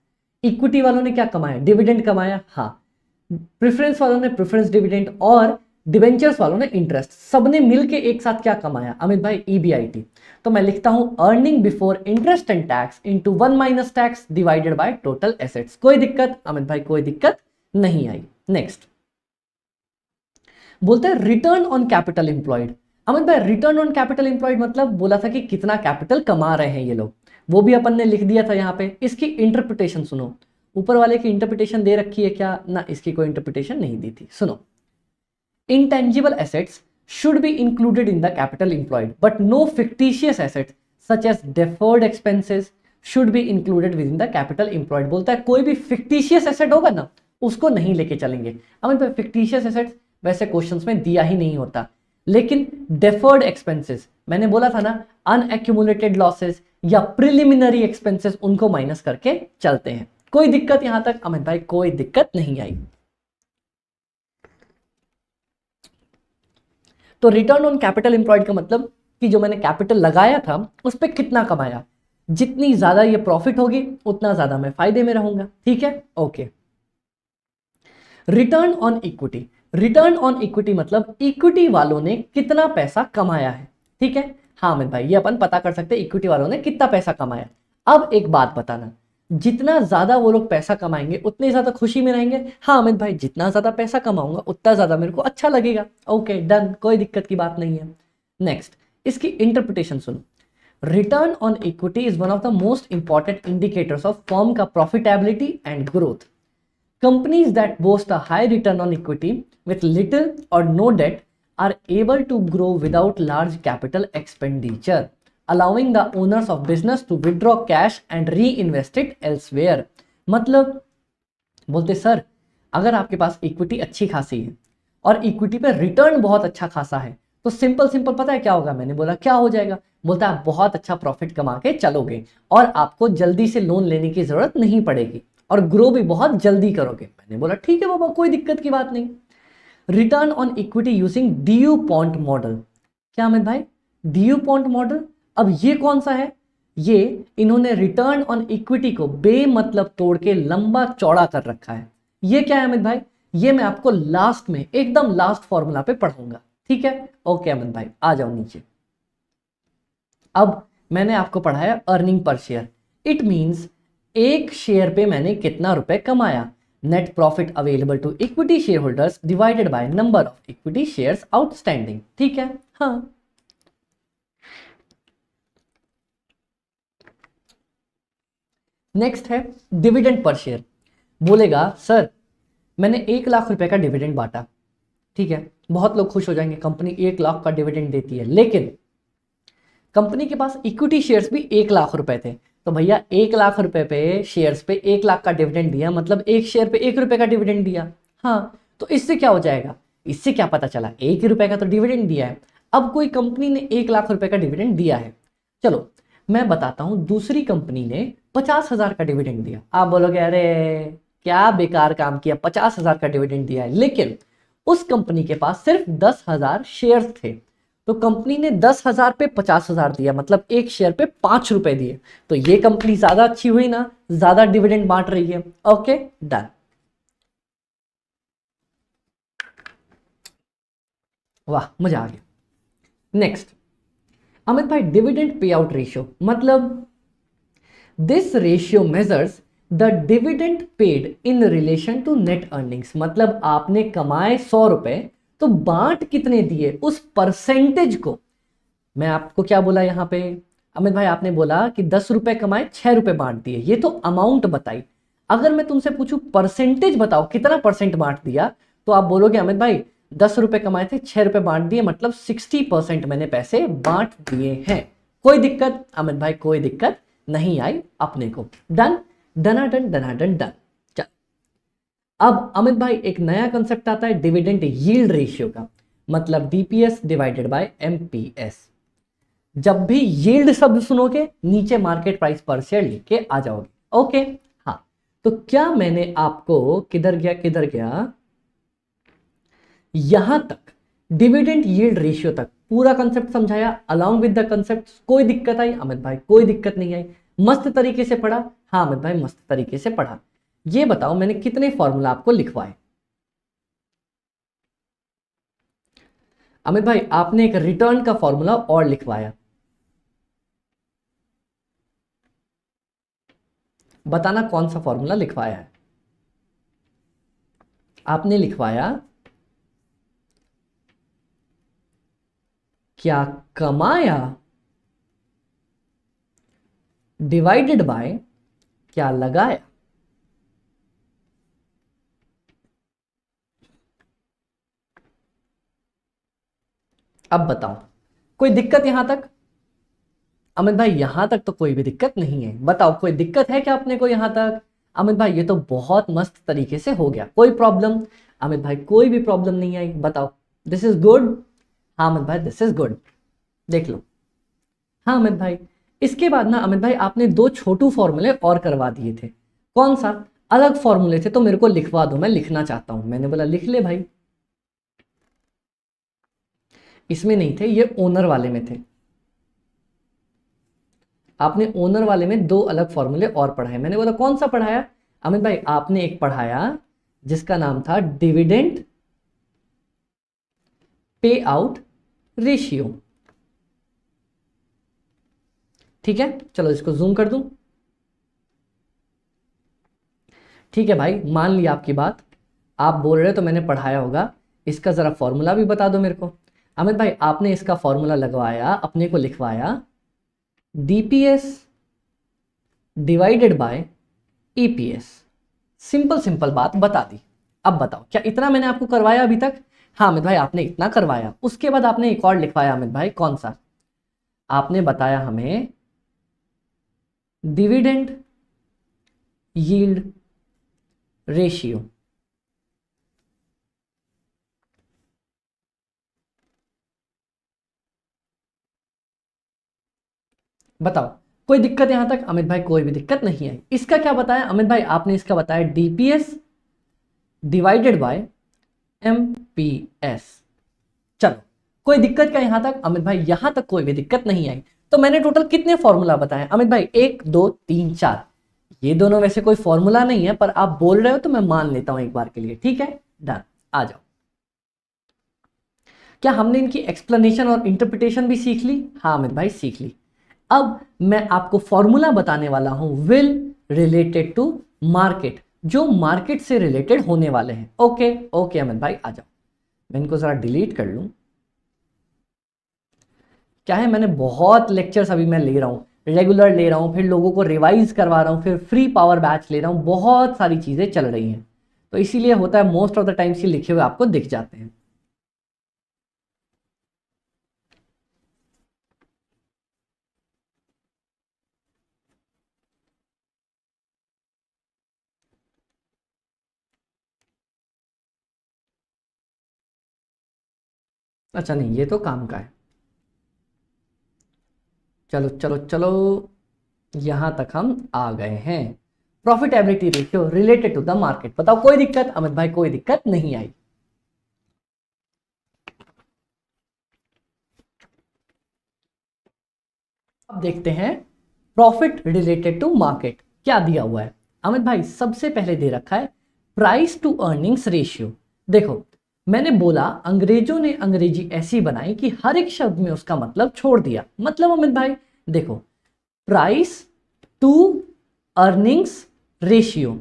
इक्विटी वालों ने क्या कमाया? डिविडेंड कमाया, हाँ। प्रेफरेंस वालों ने प्रेफरेंस डिविडेंड, और डिवेंचर्स वालों ने इंटरेस्ट। सबने मिलके एक साथ क्या कमाया अमित भाई? EBIT। तो मैं लिखता हूं earning before interest and tax into 1 minus tax divided by total assets. कोई दिक्कत अमित भाई? कोई दिक्कत नहीं आई। नेक्स्ट बोलते हैं return on capital employed. Amit भाई रिटर्न ऑन कैपिटल एम्प्लॉयड मतलब बोला था कि कितना कैपिटल कमा रहे हैं ये लोग, वो भी अपन ने लिख दिया था यहाँ पे। इसकी इंटरप्रिटेशन सुनो, ऊपर वाले की इंटरप्रिटेशन दे रखी है क्या? ना, इसकी कोई इंटरप्रिटेशन नहीं दी थी। सुनो, intangible assets should be included in the capital employed, but no fictitious assets such as deferred expenses should be included within the capital employed। बोलता है कोई भी fictitious asset होगा ना, उसको नहीं लेके चलेंगे। अब fictitious assets वैसे क्वेश्चंस में दिया ही नहीं होता, लेकिन deferred expenses मैंने बोला था ना, unaccumulated losses या preliminary expenses, उनको माइनस करके चलते हैं। कोई दिक्कत यहां तक अमित भाई? कोई दिक्कत नहीं आई। तो रिटर्न ऑन कैपिटल एम्प्लॉयड का मतलब कि जो मैंने कैपिटल लगाया था उस पर कितना कमाया। जितनी ज्यादा ये प्रॉफिट होगी उतना ज्यादा मैं फायदे में रहूंगा, ठीक है? Okay. Return on equity, return on equity मतलब इक्विटी वालों ने कितना पैसा कमाया है, ठीक है? हाँ अमित भाई, ये अपन पता कर सकते हैं इक्विटी वालों ने कितना पैसा कमाया। अब एक बात बताना, जितना ज्यादा वो लोग पैसा कमाएंगे उतने ज्यादा खुशी में रहेंगे। हाँ अमित भाई, जितना ज्यादा पैसा कमाऊंगा उतना ज्यादा मेरे को अच्छा लगेगा। ओके डन, कोई दिक्कत की बात नहीं है। नेक्स्ट, इसकी इंटरप्रिटेशन सुनो। Return on equity is one of the most important indicators of firm का profitability and growth. Companies that boast a high return on equity with little or no debt are able to grow without large capital expenditure, allowing the owners of business to withdraw cash and reinvest it elsewhere। मतलब बोलते sir, अगर आपके पास equity अच्छी खासी है और equity पे return बहुत अच्छा खासा है, तो सिंपल सिंपल पता है क्या होगा? मैंने बोला क्या हो जाएगा? बोलता है आप बहुत अच्छा प्रॉफिट कमा के चलोगे और आपको जल्दी से लोन लेने की जरूरत नहीं पड़ेगी और ग्रो भी बहुत जल्दी करोगे। मैंने बोला ठीक है बाबा, कोई दिक्कत की बात नहीं। Return on equity using Dupont model. क्या अमित भाई? ड्यूपॉन्ट मॉडल, अब ये कौन सा है? ये इन्होंने रिटर्न ऑन इक्विटी को बेमतलब तोड़ के लंबा चौड़ा कर रखा है। ये क्या है अमित भाई? ये मैं आपको लास्ट में एकदम लास्ट फॉर्मूला पे पढ़ाऊंगा, ठीक है? ओके अमित भाई, आ जाओ नीचे। अब मैंने आपको पढ़ाया earning per share. It means एक शेयर पे मैंने कितना रुपए कमाया। Net profit available to equity share holders divided by number of equity shares outstanding, ठीक है? हाँ। नेक्स्ट है डिविडेंड पर शेयर। बोलेगा सर मैंने 1 लाख रुपए का डिविडेंड बांटा, ठीक है? बहुत लोग खुश हो जाएंगे, कंपनी 1 लाख का डिविडेंड देती है, लेकिन कंपनी के पास इक्विटी शेयर्स भी 1 लाख रुपए थे। तो भैया 1 लाख रुपए पे शेयर्स पे 1 लाख का डिविडेंड दिया, मतलब एक शेयर पे 1 रुपए का डिविडेंड दिया। हाँ, तो इससे क्या हो जाएगा? इससे क्या पता चला? 1 ही रुपए का तो डिविडेंड दिया है। अब कोई कंपनी ने 1 लाख रुपए का डिविडेंड दिया है, चलो मैं बताता हूं, दूसरी कंपनी ने 50,000 का डिविडेंड दिया। आप बोलोगे अरे क्या बेकार काम किया, 50,000 का डिविडेंड दिया है, लेकिन उस कंपनी के पास सिर्फ 10,000 शेयर थे। तो कंपनी ने 10,000 पे 50,000 दिया, मतलब एक शेयर पे 5 रुपए दिए। तो ये कंपनी ज्यादा अच्छी हुई ना, ज्यादा डिविडेंड बांट रही है। Okay done. वाह, मजा आ गया। नेक्स्ट अमित भाई, डिविडेंड पे आउट रेशियो मतलब this ratio measures the dividend paid in relation to net earnings. मतलब आपने कमाए 100 रुपए तो बांट कितने दिए, उस परसेंटेज को। मैं आपको क्या बोला यहाँ पे अमित भाई? आपने बोला कि 10 रुपए कमाए 6 रुपए बांट दिए, ये तो अमाउंट बताई। अगर मैं तुमसे पूछूं परसेंटेज बताओ कितना परसेंट बांट दिया, तो आप बोलोगे अमित भाई 10 रुपए कमाए थे 6 रुपए बांट दिए, मतलब 60% मैंने पैसे बांट दिए हैं। कोई दिक्कत अमित भाई? कोई दिक्कत नहीं आई अपने को। डन, डनाडन डनाडन डन। चल अब अमित भाई एक नया कंसेप्ट आता है डिविडेंड यील्ड रेशियो का, मतलब DPS डिवाइडेड बाय MPS। जब भी यील्ड शब्द सुनोगे नीचे मार्केट प्राइस पर शेयर लिख के आ जाओगे। ओके, हाँ, तो क्या मैंने आपको किधर गया यहां तक डिविडेंड यील्ड रेशियो तक पूरा कंसेप्ट समझाया अलोंग विद द कंसेप्ट। कोई दिक्कत आई अमित भाई? कोई दिक्कत नहीं आई, मस्त तरीके से पढ़ा। हाँ अमित भाई, मस्त तरीके से पढ़ा। ये बताओ मैंने कितने फॉर्मूला आपको लिखवाए? अमित भाई आपने एक रिटर्न का फॉर्मूला और लिखवाया, बताना कौन सा फॉर्मूला लिखवाया है? आपने लिखवाया क्या कमाया डिवाइडेड बाय क्या लगाया। अब बताओ कोई दिक्कत यहां तक? अमित भाई यहां तक तो कोई भी दिक्कत नहीं है। बताओ कोई दिक्कत है क्या अपने को यहां तक? अमित भाई ये तो बहुत मस्त तरीके से हो गया, कोई प्रॉब्लम? अमित भाई कोई भी प्रॉब्लम नहीं आई। बताओ दिस इज गुड? हाँ अमित भाई दिस इज गुड, देख लो। हाँ अमित भाई, इसके बाद ना अमित भाई आपने दो छोटू फॉर्मूले और करवा दिए थे। कौन सा? अलग फॉर्मूले थे, तो मेरे को लिखवा दो, मैं लिखना चाहता हूं। मैंने बोला लिख ले भाई। इसमें नहीं थे, ये ओनर वाले में थे। आपने ओनर वाले में दो अलग फॉर्मूले और पढ़ाए। मैंने बोला कौन सा पढ़ाया? अमित भाई आपने एक पढ़ाया जिसका नाम था डिविडेंड पे आउट रेशियो। ठीक है, चलो इसको जूम कर दूं। ठीक है भाई, मान लिया आपकी बात, आप बोल रहे हो तो मैंने पढ़ाया होगा। इसका जरा फॉर्मूला भी बता दो मेरे को। अमित भाई आपने इसका फॉर्मूला लगवाया, अपने को लिखवाया DPS divided by EPS. Simple simple बात बता दी। अब बताओ क्या इतना मैंने आपको करवाया अभी तक? हाँ अमित भाई आपने इतना करवाया। उसके बाद आपने एक और लिखवाया अमित भाई, कौन सा? आपने बताया हमें डिविडेंड यील्ड रेशियो। बताओ कोई दिक्कत यहां तक? अमित भाई कोई भी दिक्कत नहीं है। इसका क्या बताया अमित भाई? आपने इसका बताया डीपीएस डिवाइडेड बाय एमपीएस। चलो कोई दिक्कत क्या यहां तक? अमित भाई यहां तक कोई भी दिक्कत नहीं आई। तो मैंने टोटल कितने फॉर्मूला बताए अमित भाई? 1 2 3 4। ये दोनों वैसे कोई फॉर्मूला नहीं है, पर आप बोल रहे हो तो मैं मान लेता हूं एक बार के लिए। ठीक है, डन। आ जाओ। क्या हमने इनकी एक्सप्लेनेशन और इंटरप्रिटेशन भी सीख ली? हाँ अमित भाई सीख ली। अब मैं आपको फॉर्मूला बताने वाला हूं विल रिलेटेड टू मार्केट, जो मार्केट से रिलेटेड होने वाले हैं। ओके ओके अमित भाई आ जाओ। मैं इनको जरा डिलीट कर लूं। क्या है, मैंने बहुत लेक्चर्स अभी मैं ले रहा हूँ, रेगुलर ले रहा हूँ, फिर लोगों को रिवाइज करवा रहा हूँ, फिर फ्री पावर बैच ले रहा हूँ, बहुत सारी चीज़ें चल रही हैं। तो इसीलिए होता है मोस्ट ऑफ द टाइम्स ये लिखे हुए आपको दिख जाते हैं। अच्छा नहीं, ये तो काम का है। चलो चलो चलो, यहां तक हम आ गए हैं। Profitability ratio related to the market. बताओ कोई दिक्कत? अमित भाई कोई दिक्कत नहीं आई। अब देखते हैं प्रॉफिट रिलेटेड टू मार्केट क्या दिया हुआ है। अमित भाई सबसे पहले दे रखा है प्राइस टू अर्निंग्स रेशियो। देखो मैंने बोला अंग्रेजों ने अंग्रेजी ऐसी बनाई कि हर एक शब्द में उसका मतलब छोड़ दिया। मतलब अमित भाई देखो, प्राइस टू अर्निंग्स रेशियो,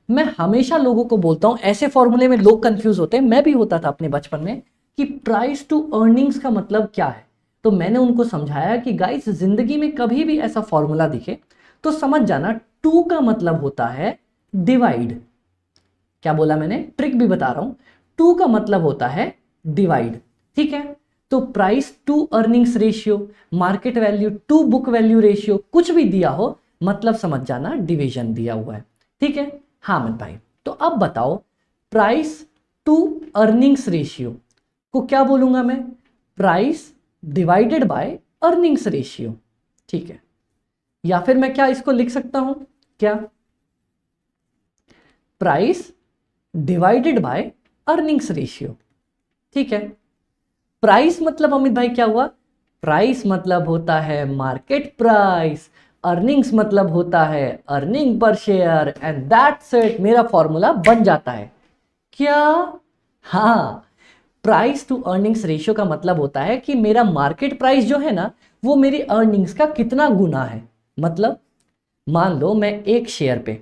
मैं हमेशा लोगों को बोलता हूं, ऐसे फॉर्मूले में लोग कंफ्यूज होते हैं, मैं भी होता था अपने बचपन में, कि प्राइस टू अर्निंग्स का मतलब क्या है। तो मैंने उनको समझाया कि गाइस जिंदगी में कभी भी ऐसा फॉर्मूला दिखे तो समझ जाना टू का मतलब होता है डिवाइड। क्या बोला मैंने? ट्रिक भी बता रहा हूं। टू का मतलब होता है डिवाइड। ठीक है, तो price to earnings ratio, market value to book value ratio, कुछ भी दिया हो मतलब समझ जाना डिवीजन दिया हुआ है। ठीक है, हाँ अमित भाई। तो अब बताओ प्राइस टू अर्निंग्स रेशियो को क्या बोलूंगा मैं? Price divided by earnings ratio, ठीक है। या फिर मैं क्या इसको लिख सकता हूं, क्या, price divided by earnings ratio, ठीक है। प्राइस मतलब अमित भाई क्या हुआ, प्राइस मतलब होता है मार्केट प्राइस, अर्निंग्स मतलब होता है earning per share, and that's it, मेरा फॉर्मूला बन जाता है क्या। हाँ, प्राइस टू अर्निंग्स रेशियो का मतलब होता है कि मेरा मार्केट प्राइस जो है ना वो मेरी अर्निंग्स का कितना गुना है। मतलब मान लो मैं एक शेयर पे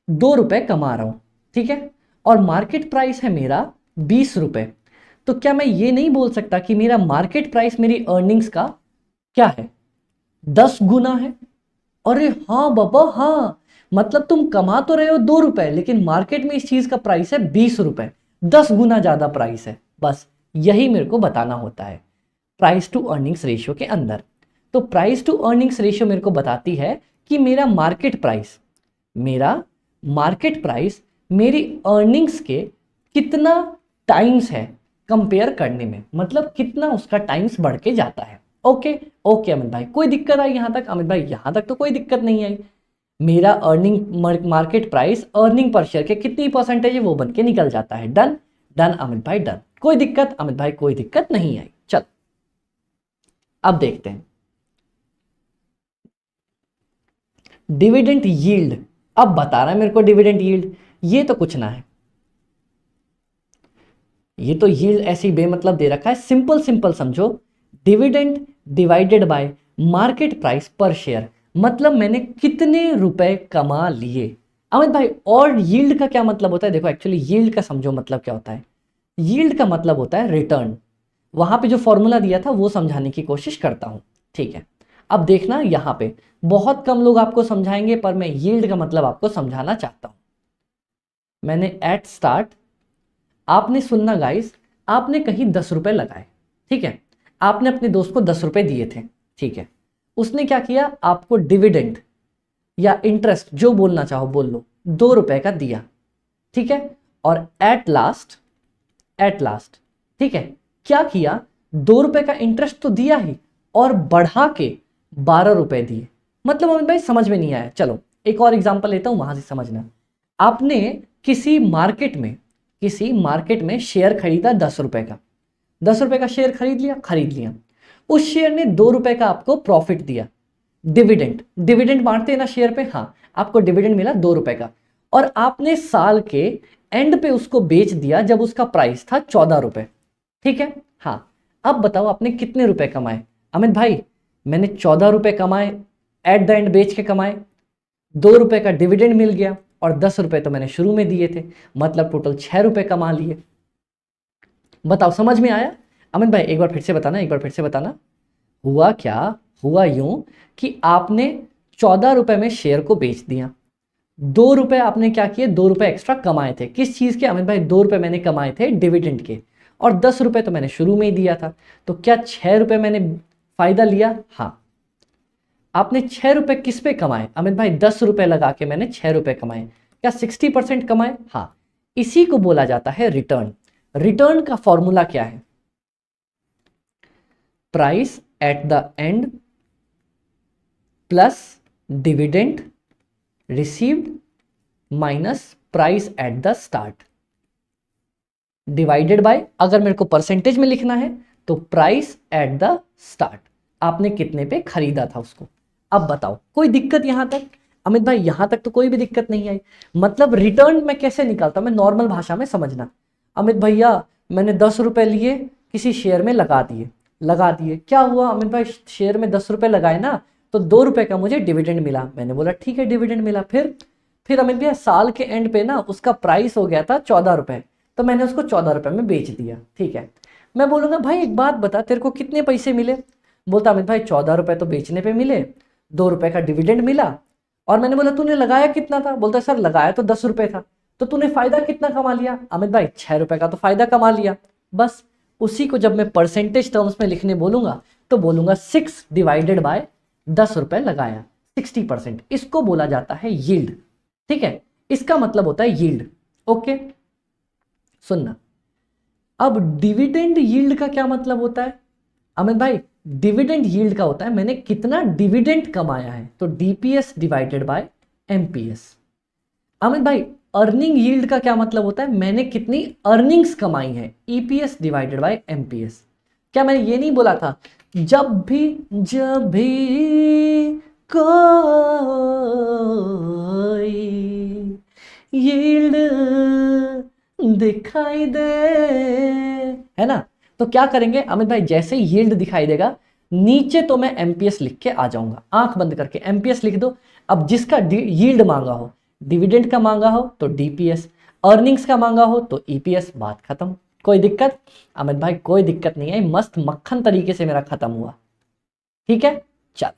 2 रुपए कमा रहा हूं, ठीक है, और मार्केट प्राइस है मेरा 20 रुपए, तो क्या मैं ये नहीं बोल सकता कि मेरा मार्केट प्राइस मेरी अर्निंग्स का क्या है, 10 गुना है। अरे हाँ बाबा हाँ, मतलब तुम कमा तो रहे हो 2 रुपए, लेकिन मार्केट में इस चीज का प्राइस है 20 रुपए, 10 गुना ज्यादा प्राइस है। बस यही मेरे को बताना होता है प्राइस टू अर्निंग्स रेशियो के अंदर। तो प्राइस टू अर्निंग्स रेशियो मेरे को बताती है कि मेरा मार्केट प्राइस मेरी अर्निंग्स के कितना टाइम्स है कंपेयर करने में, मतलब कितना उसका टाइम्स बढ़ के जाता है। ओके ओके अमित भाई, कोई दिक्कत आई यहां तक? अमित भाई यहां तक तो कोई दिक्कत नहीं आई। मेरा market price earning per share के कितनी परसेंटेज है वो बन के निकल जाता है। डन डन अमित भाई डन, कोई दिक्कत? अमित भाई कोई दिक्कत नहीं आई। चल अब देखते हैं डिविडेंड यील्ड। अब बता रहा है मेरे को डिविडेंड यील्ड, ये तो कुछ ना है, ये तो यील्ड ऐसी बेमतलब दे रखा है। सिंपल सिंपल समझो, dividend divided by market price पर शेयर, मतलब मैंने कितने रुपए कमा लिए। अमित भाई और यील्ड का क्या मतलब होता है? देखो एक्चुअली यील्ड का समझो मतलब क्या होता है। यील्ड का मतलब होता है रिटर्न। वहां पे जो फॉर्मूला दिया था वो समझाने की कोशिश करता हूं, ठीक है। अब देखना यहाँ पे बहुत कम लोग आपको समझाएंगे, पर मैं यील्ड का मतलब आपको समझाना चाहता हूं। मैंने एट स्टार्ट, आपने सुनना गाइस, आपने कहीं 10 रुपए लगाए, ठीक है, आपने अपने दोस्त को 10 रुपए दिए थे, ठीक है। उसने क्या किया, आपको डिविडेंड या इंटरेस्ट जो बोलना चाहो बोल लो, 2 रुपए का दिया, ठीक है। और एट लास्ट ठीक है, क्या किया, 2 रुपए का इंटरेस्ट तो दिया ही और बढ़ा के 12 रुपए दिए। मतलब अमित भाई समझ में नहीं आया, चलो एक और एग्जांपल लेता हूं, वहां से समझना। आपने किसी मार्केट में शेयर खरीदा 10 रुपए का, 10 रुपए का शेयर खरीद लिया। उस शेयर ने 2 रुपए का आपको प्रॉफिट दिया, डिविडेंड बांटते हैं ना शेयर पे, हाँ, आपको डिविडेंड मिला 2 रुपए का, और आपने साल के एंड पे उसको बेच दिया जब उसका प्राइस था 14 रुपए, ठीक है। हाँ, अब बताओ आपने कितने रुपए कमाए? अमित भाई मैंने 14 रुपए कमाए, एट द एंड बेच के कमाए, 2 रुपए का डिविडेंड मिल गया और 10 रुपए तो मैंने शुरू में दिए थे, मतलब टोटल 6 रुपए कमा लिए। बताओ समझ में आया? अमित भाई एक बार फिर से बताना। हुआ क्या, हुआ यूं कि आपने 14 रुपए में शेयर को बेच दिया, 2 रुपए आपने क्या किए, 2 रुपए एक्स्ट्रा कमाए थे। किस चीज के? अमित भाई 2 रुपए मैंने कमाए थे डिविडेंड के, और 10 रुपए तो मैंने शुरू में ही दिया था, तो क्या 6 रुपए मैंने फायदा लिया? हाँ। आपने 6 रुपए किस पे कमाए? अमित भाई 10 रुपए लगा के मैंने 6 रुपए कमाए, क्या 60% कमाए? हाँ। इसी को बोला जाता है रिटर्न। रिटर्न का फॉर्मूला क्या है? Price at the end plus dividend received minus price at the start, divided by, अगर मेरे को परसेंटेज में लिखना है तो प्राइस एट द स्टार्ट, आपने कितने पे खरीदा था उसको। अब बताओ कोई दिक्कत यहां तक? अमित भाई यहां तक तो कोई भी दिक्कत नहीं आई। मतलब रिटर्न मैं कैसे निकालता हूं, मैं नॉर्मल भाषा में समझना। अमित भैया मैंने 10 रुपए लिए, किसी शेयर में लगा दिए, क्या हुआ अमित भाई, शेयर में 10 रुपए लगाए ना, तो 2 रुपए का मुझे डिविडेंड मिला। मैंने बोला ठीक है डिविडेंड मिला, फिर अमित भैया साल के एंड पे ना उसका प्राइस हो गया था 14 रुपए, तो मैंने उसको 14 रुपए में बेच दिया, ठीक है। मैं बोलूंगा भाई एक बात बता, तेरे को कितने पैसे मिले? बोलता अमित भाई 14 रुपए तो बेचने पे मिले, 2 रुपए का डिविडेंड मिला, और मैंने बोला तूने लगाया कितना था? बोलता सर लगाया तो 10 रुपए था, तो तूने फायदा कितना कमा लिया? अमित भाई 6 रुपए का तो फायदा कमा लिया। बस उसी को जब मैं परसेंटेज टर्म्स में लिखने बोलूंगा तो बोलूंगा 6 डिवाइडेड बाय 10 रुपए लगाया, 60%, इसको बोला जाता है यील्ड, ठीक है। इसका मतलब होता है यील्ड। ओके सुनना, अब डिविडेंड यील्ड का क्या मतलब होता है? अमित भाई डिविडेंड यील्ड का होता है मैंने कितना डिविडेंड कमाया है, तो DPS divided by MPS. Amit भाई अर्निंग यील्ड का क्या मतलब होता है, मैंने कितनी अर्निंग्स कमाई है, ईपीएस डिवाइडेड बाय एमपीएस। क्या मैंने ये नहीं बोला था जब भी कोई यील्ड दिखाई दे, है ना। तो क्या करेंगे अमित भाई, जैसे यील्ड दिखाई देगा नीचे तो मैं एमपीएस लिख के आ जाऊंगा, आंख बंद करके एमपीएस लिख दो। अब जिसका यील्ड मांगा हो, डिविडेंड का मांगा हो तो डीपीएस, अर्निंग्स का मांगा हो तो ईपीएस, बात खत्म। कोई दिक्कत अमित भाई? कोई दिक्कत नहीं है, मस्त मक्खन तरीके से मेरा खत्म हुआ। ठीक है, चल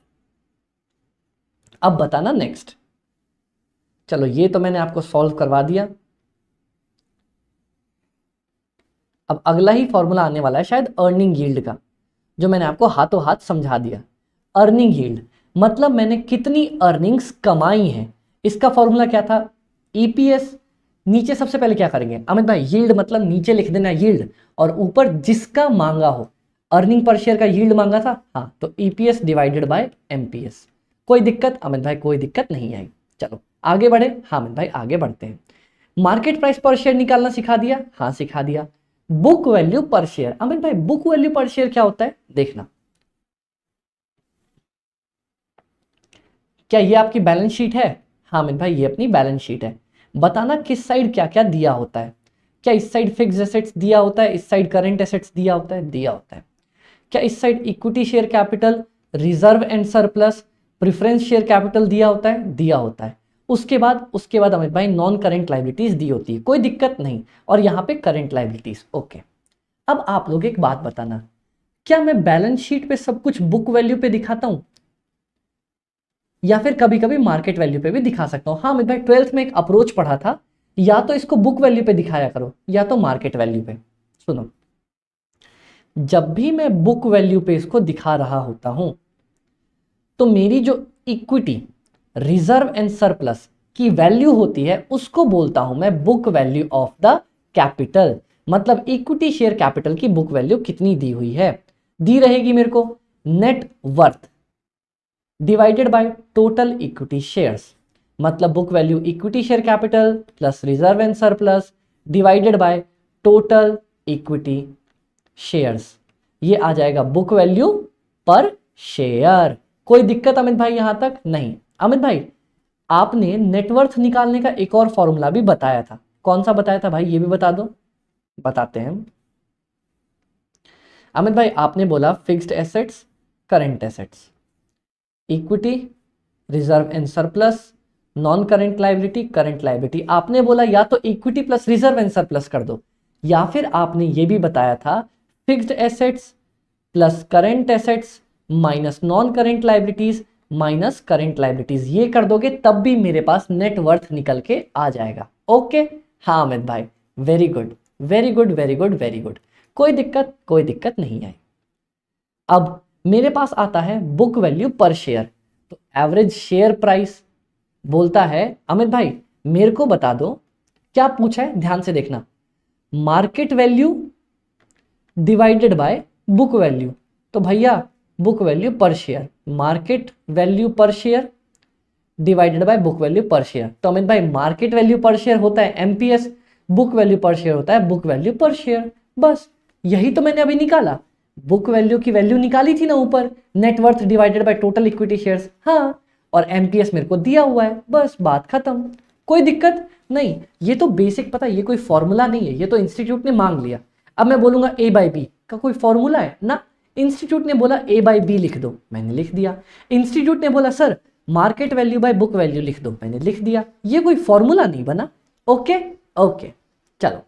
अब बताना नेक्स्ट। चलो ये तो मैंने आपको सॉल्व करवा दिया। अब अगला ही फॉर्मूला आने वाला है शायद अर्निंग यील्ड का, जो मैंने आपको हाथों हाथ समझा दिया। अर्निंग यील्ड मतलब मैंने कितनी अर्निंग्स कमाई हैं, इसका फॉर्मूला क्या था, ईपीएस। नीचे सबसे पहले क्या करेंगे अमित भाई, यील्ड मतलब नीचे लिख देना यील्ड, और ऊपर जिसका मांगा हो, अर्निंग पर शेयर का यील्ड मांगा था, हाँ, तो ईपीएस डिवाइडेड बाय एमपीएस। कोई दिक्कत अमित भाई? कोई दिक्कत नहीं आई। चलो आगे बढ़े। हाँ अमित भाई आगे बढ़ते हैं। मार्केट प्राइस पर शेयर निकालना सिखा दिया, हाँ सिखा दिया। बुक वैल्यू पर शेयर, अमित भाई बुक वैल्यू पर शेयर क्या होता है देखना। क्या ये आपकी बैलेंस शीट है? हाँ अमित भाई ये अपनी बैलेंस शीट है। बताना किस साइड क्या क्या दिया होता है। क्या इस साइड फिक्स एसेट्स दिया होता है, इस साइड करंट एसेट्स दिया होता है, दिया होता है। क्या इस side equity share capital, reserve and surplus, preference share capital दिया होता है, दिया होता है। उसके बाद अमित भाई नॉन करंट लाइबिलिटीज दी होती है, कोई दिक्कत नहीं। और यहाँ पे करंट लाइबिलिटीज, ओके। अब आप लोग एक बात बताना, क्या मैं बैलेंस शीट पे सब कुछ बुक वैल्यू पे दिखाता हूं, या फिर कभी कभी मार्केट वैल्यू पे भी दिखा सकता हूं? हाँ अमित भाई 12th में एक अप्रोच पढ़ा था, या तो इसको बुक वैल्यू पे दिखाया करो या तो मार्केट वैल्यू पे। सुनो, जब भी मैं बुक वैल्यू पे इसको दिखा रहा होता हूं तो मेरी जो इक्विटी, रिजर्व एंड सरप्लस की वैल्यू होती है उसको बोलता हूं मैं book value of the capital. मतलब इक्विटी शेयर कैपिटल की बुक वैल्यू कितनी दी हुई है, दी रहेगी मेरे को net worth divided by total equity shares. मतलब book value equity share capital plus reserve and surplus divided by total equity shares, ये आ जाएगा बुक वैल्यू पर शेयर। कोई दिक्कत अमित भाई यहां तक? नहीं। अमित भाई आपने नेटवर्थ निकालने का एक और फॉर्मूला भी बताया था, कौन सा बताया था भाई, ये भी बता दो। बताते हैं अमित भाई, आपने बोला fixed assets, current assets, equity, reserve and surplus, non current liability, current liability. आपने बोला या तो equity plus reserve and surplus कर दो, या फिर आपने ये भी बताया था fixed assets plus current assets minus non current liabilities minus current liabilities, ये कर दोगे तब भी मेरे पास नेट वर्थ निकल के आ जाएगा। ओके, हाँ अमित भाई, very good very good very good very good, कोई दिक्कत नहीं आई। अब मेरे पास आता है बुक वैल्यू पर शेयर, तो एवरेज शेयर प्राइस बोलता है अमित भाई मेरे को बता दो क्या पूछा है, ध्यान से देखना, market value divided by book value. तो भैया बुक वैल्यू पर शेयर, मार्केट वैल्यू पर share divided by book value पर शेयर। तो अमित भाई मार्केट वैल्यू पर शेयर होता है एमपीएस, बुक वैल्यू पर शेयर होता है बुक वैल्यू पर शेयर। बस यही तो मैंने अभी निकाला, बुक वैल्यू की वैल्यू निकाली थी ना ऊपर, net worth divided by total equity shares, हाँ, और एमपीएस मेरे को दिया हुआ है, बस बात खत्म। कोई दिक्कत नहीं, ये तो बेसिक पता है, ये कोई फॉर्मूला नहीं है, ये तो इंस्टीट्यूट ने मांग लिया। अब मैं बोलूंगा ए बाई बी का कोई फॉर्मूला है ना, इंस्टीट्यूट ने बोला ए बाई बी लिख दो, मैंने लिख दिया। इंस्टीट्यूट ने बोला sir market value by book value लिख दो, मैंने लिख दिया। ये कोई फॉर्मूला नहीं बना। ओके ओके, चलो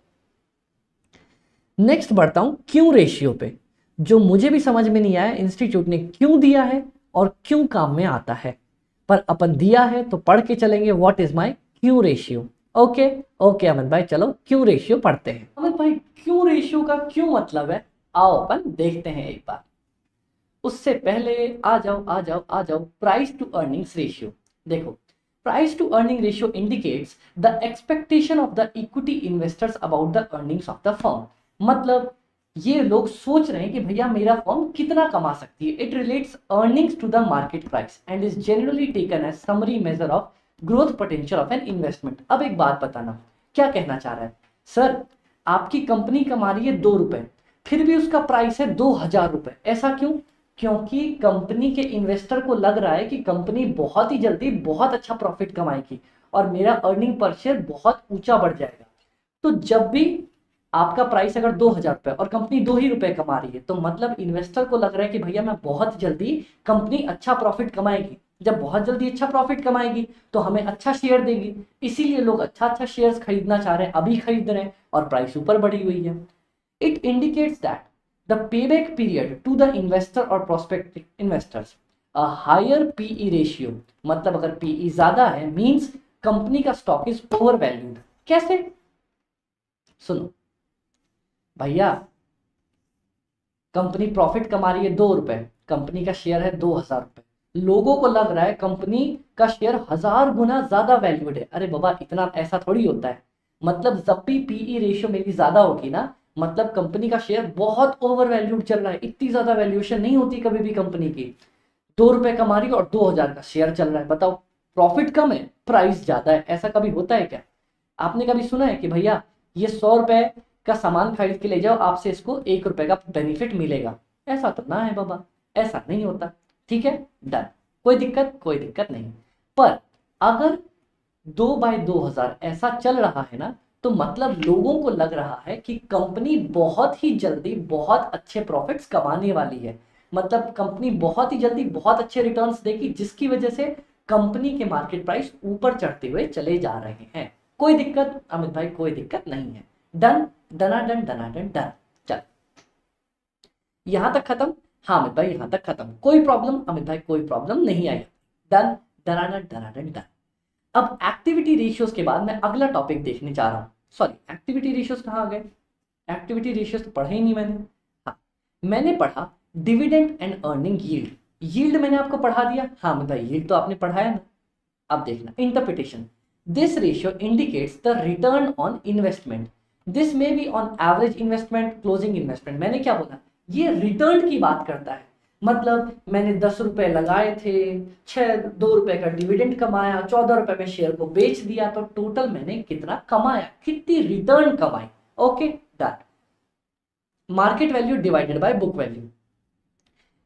नेक्स्ट बढ़ता हूं क्यों रेशियो पे, जो मुझे भी समझ में नहीं आया इंस्टीट्यूट ने क्यों दिया है और क्यों काम में आता है, पर अपन दिया है तो पढ़ के चलेंगे व्हाट इज माय क्यों रेशियो। ओके ओके अमित भाई, चलो क्यों रेशियो पढ़ते हैं। अमित भाई क्यों रेशियो का क्यों मतलब है, आओ अपन देखते हैं एक बार। उससे पहले आ जाओ प्राइस टू अर्निंग्स रेशियो। देखो, price to earning ratio indicates the expectation of the equity investors about the earnings of the firm. मतलब ये लोग सोच रहे हैं कि भैया मेरा फर्म कितना कमा सकती है। It relates earnings to the market price and is generally taken as summary measure of growth potential of an investment. अब एक बात बताना, क्या कहना चाह रहा है सर, आपकी कंपनी कमा रही है 2 रुपए, फिर भी उसका प्राइस है 2000 रुपए, ऐसा क्यों? क्योंकि कंपनी के इन्वेस्टर को लग रहा है कि कंपनी बहुत ही जल्दी बहुत अच्छा प्रॉफिट कमाएगी और मेरा अर्निंग पर शेयर बहुत ऊंचा बढ़ जाएगा। तो जब भी आपका प्राइस अगर 2000 रुपए और कंपनी 2 ही रुपए कमा रही है, तो मतलब इन्वेस्टर को लग रहा है कि भैया मैं बहुत जल्दी कंपनी अच्छा प्रॉफिट कमाएगी। जब बहुत जल्दी अच्छा प्रॉफिट कमाएगी तो हमें अच्छा शेयर देगी, इसीलिए लोग अच्छा अच्छा शेयर्स खरीदना चाह रहे हैं, अभी खरीद रहे हैं और प्राइस ऊपर बढ़ी हुई है। It indicates that the payback period to the investor or prospective investors a higher PE ratio, मतलब अगर पीई ज्यादा है मींस कंपनी का स्टॉक इज ओवर वैल्यूड। कैसे? सुनो भैया, कंपनी प्रॉफिट कमा रही है 2 रुपए, कंपनी का शेयर है 2000 रुपए, लोगों को लग रहा है कंपनी का शेयर 1000 गुना ज्यादा वैल्यूड है। अरे बाबा इतना ऐसा थोड़ी होता है, मतलब जब भी पीई रेशियो मेरी ज्यादा होगी ना, मतलब कंपनी का शेयर बहुत ओवर वैल्यूड चल रहा है, इतनी ज्यादा वैल्यूएशन नहीं होती कभी भी कंपनी की। 2 रुपए कमा रही है और 2000 का शेयर चल रहा है, बताओ प्रॉफिट कम है प्राइस ज्यादा है, ऐसा कभी होता है क्या? आपने कभी सुना है कि भैया ये 100 रुपए का सामान खरीद के ले जाओ, आपसे इसको 1 रुपए का बेनिफिट मिलेगा? ऐसा तो ना है बाबा, ऐसा नहीं होता। ठीक है, डन, कोई दिक्कत, कोई दिक्कत नहीं। पर अगर 2/2000 ऐसा चल रहा है ना, तो मतलब लोगों को लग रहा है कि कंपनी बहुत ही जल्दी बहुत अच्छे प्रॉफिट्स कमाने वाली है, मतलब कंपनी बहुत ही जल्दी बहुत अच्छे रिटर्न्स देगी, जिसकी वजह से कंपनी के मार्केट प्राइस ऊपर चढ़ते हुए चले जा रहे हैं। कोई दिक्कत अमित भाई? कोई दिक्कत नहीं है। डन, डनाडन डनाडन डन। चल यहां तक खत्म? हाँ अमित भाई यहां तक खत्म। कोई प्रॉब्लम अमित भाई? कोई प्रॉब्लम नहीं आई। डन, डनाडन डनाडन डन। अब एक्टिविटी रेशियोज के बाद मैं अगला टॉपिक देखने जा रहा हूं। सॉरी, एक्टिविटी रेशियोज कहाँ आ गए? एक्टिविटी रेशियोज तो पढ़ा ही नहीं मैंने। हाँ, मैंने पढ़ा dividend and earning yield. Yield मैंने आपको पढ़ा दिया। हाँ अमित भाई यील्ड तो आपने पढ़ाया ना। अब देखना interpretation. This ratio indicates the return on investment. This may be on average investment, closing investment. मैंने क्या बोला? ये रिटर्न की बात करता है, मतलब मैंने 10 रुपए लगाए थे, 2 रुपए का डिविडेंड कमाया, 14 रुपए में शेयर को बेच दिया, तो टोटल मैंने कितना कमाया, कितनी रिटर्न कमाई। Okay done. Market value divided by book value.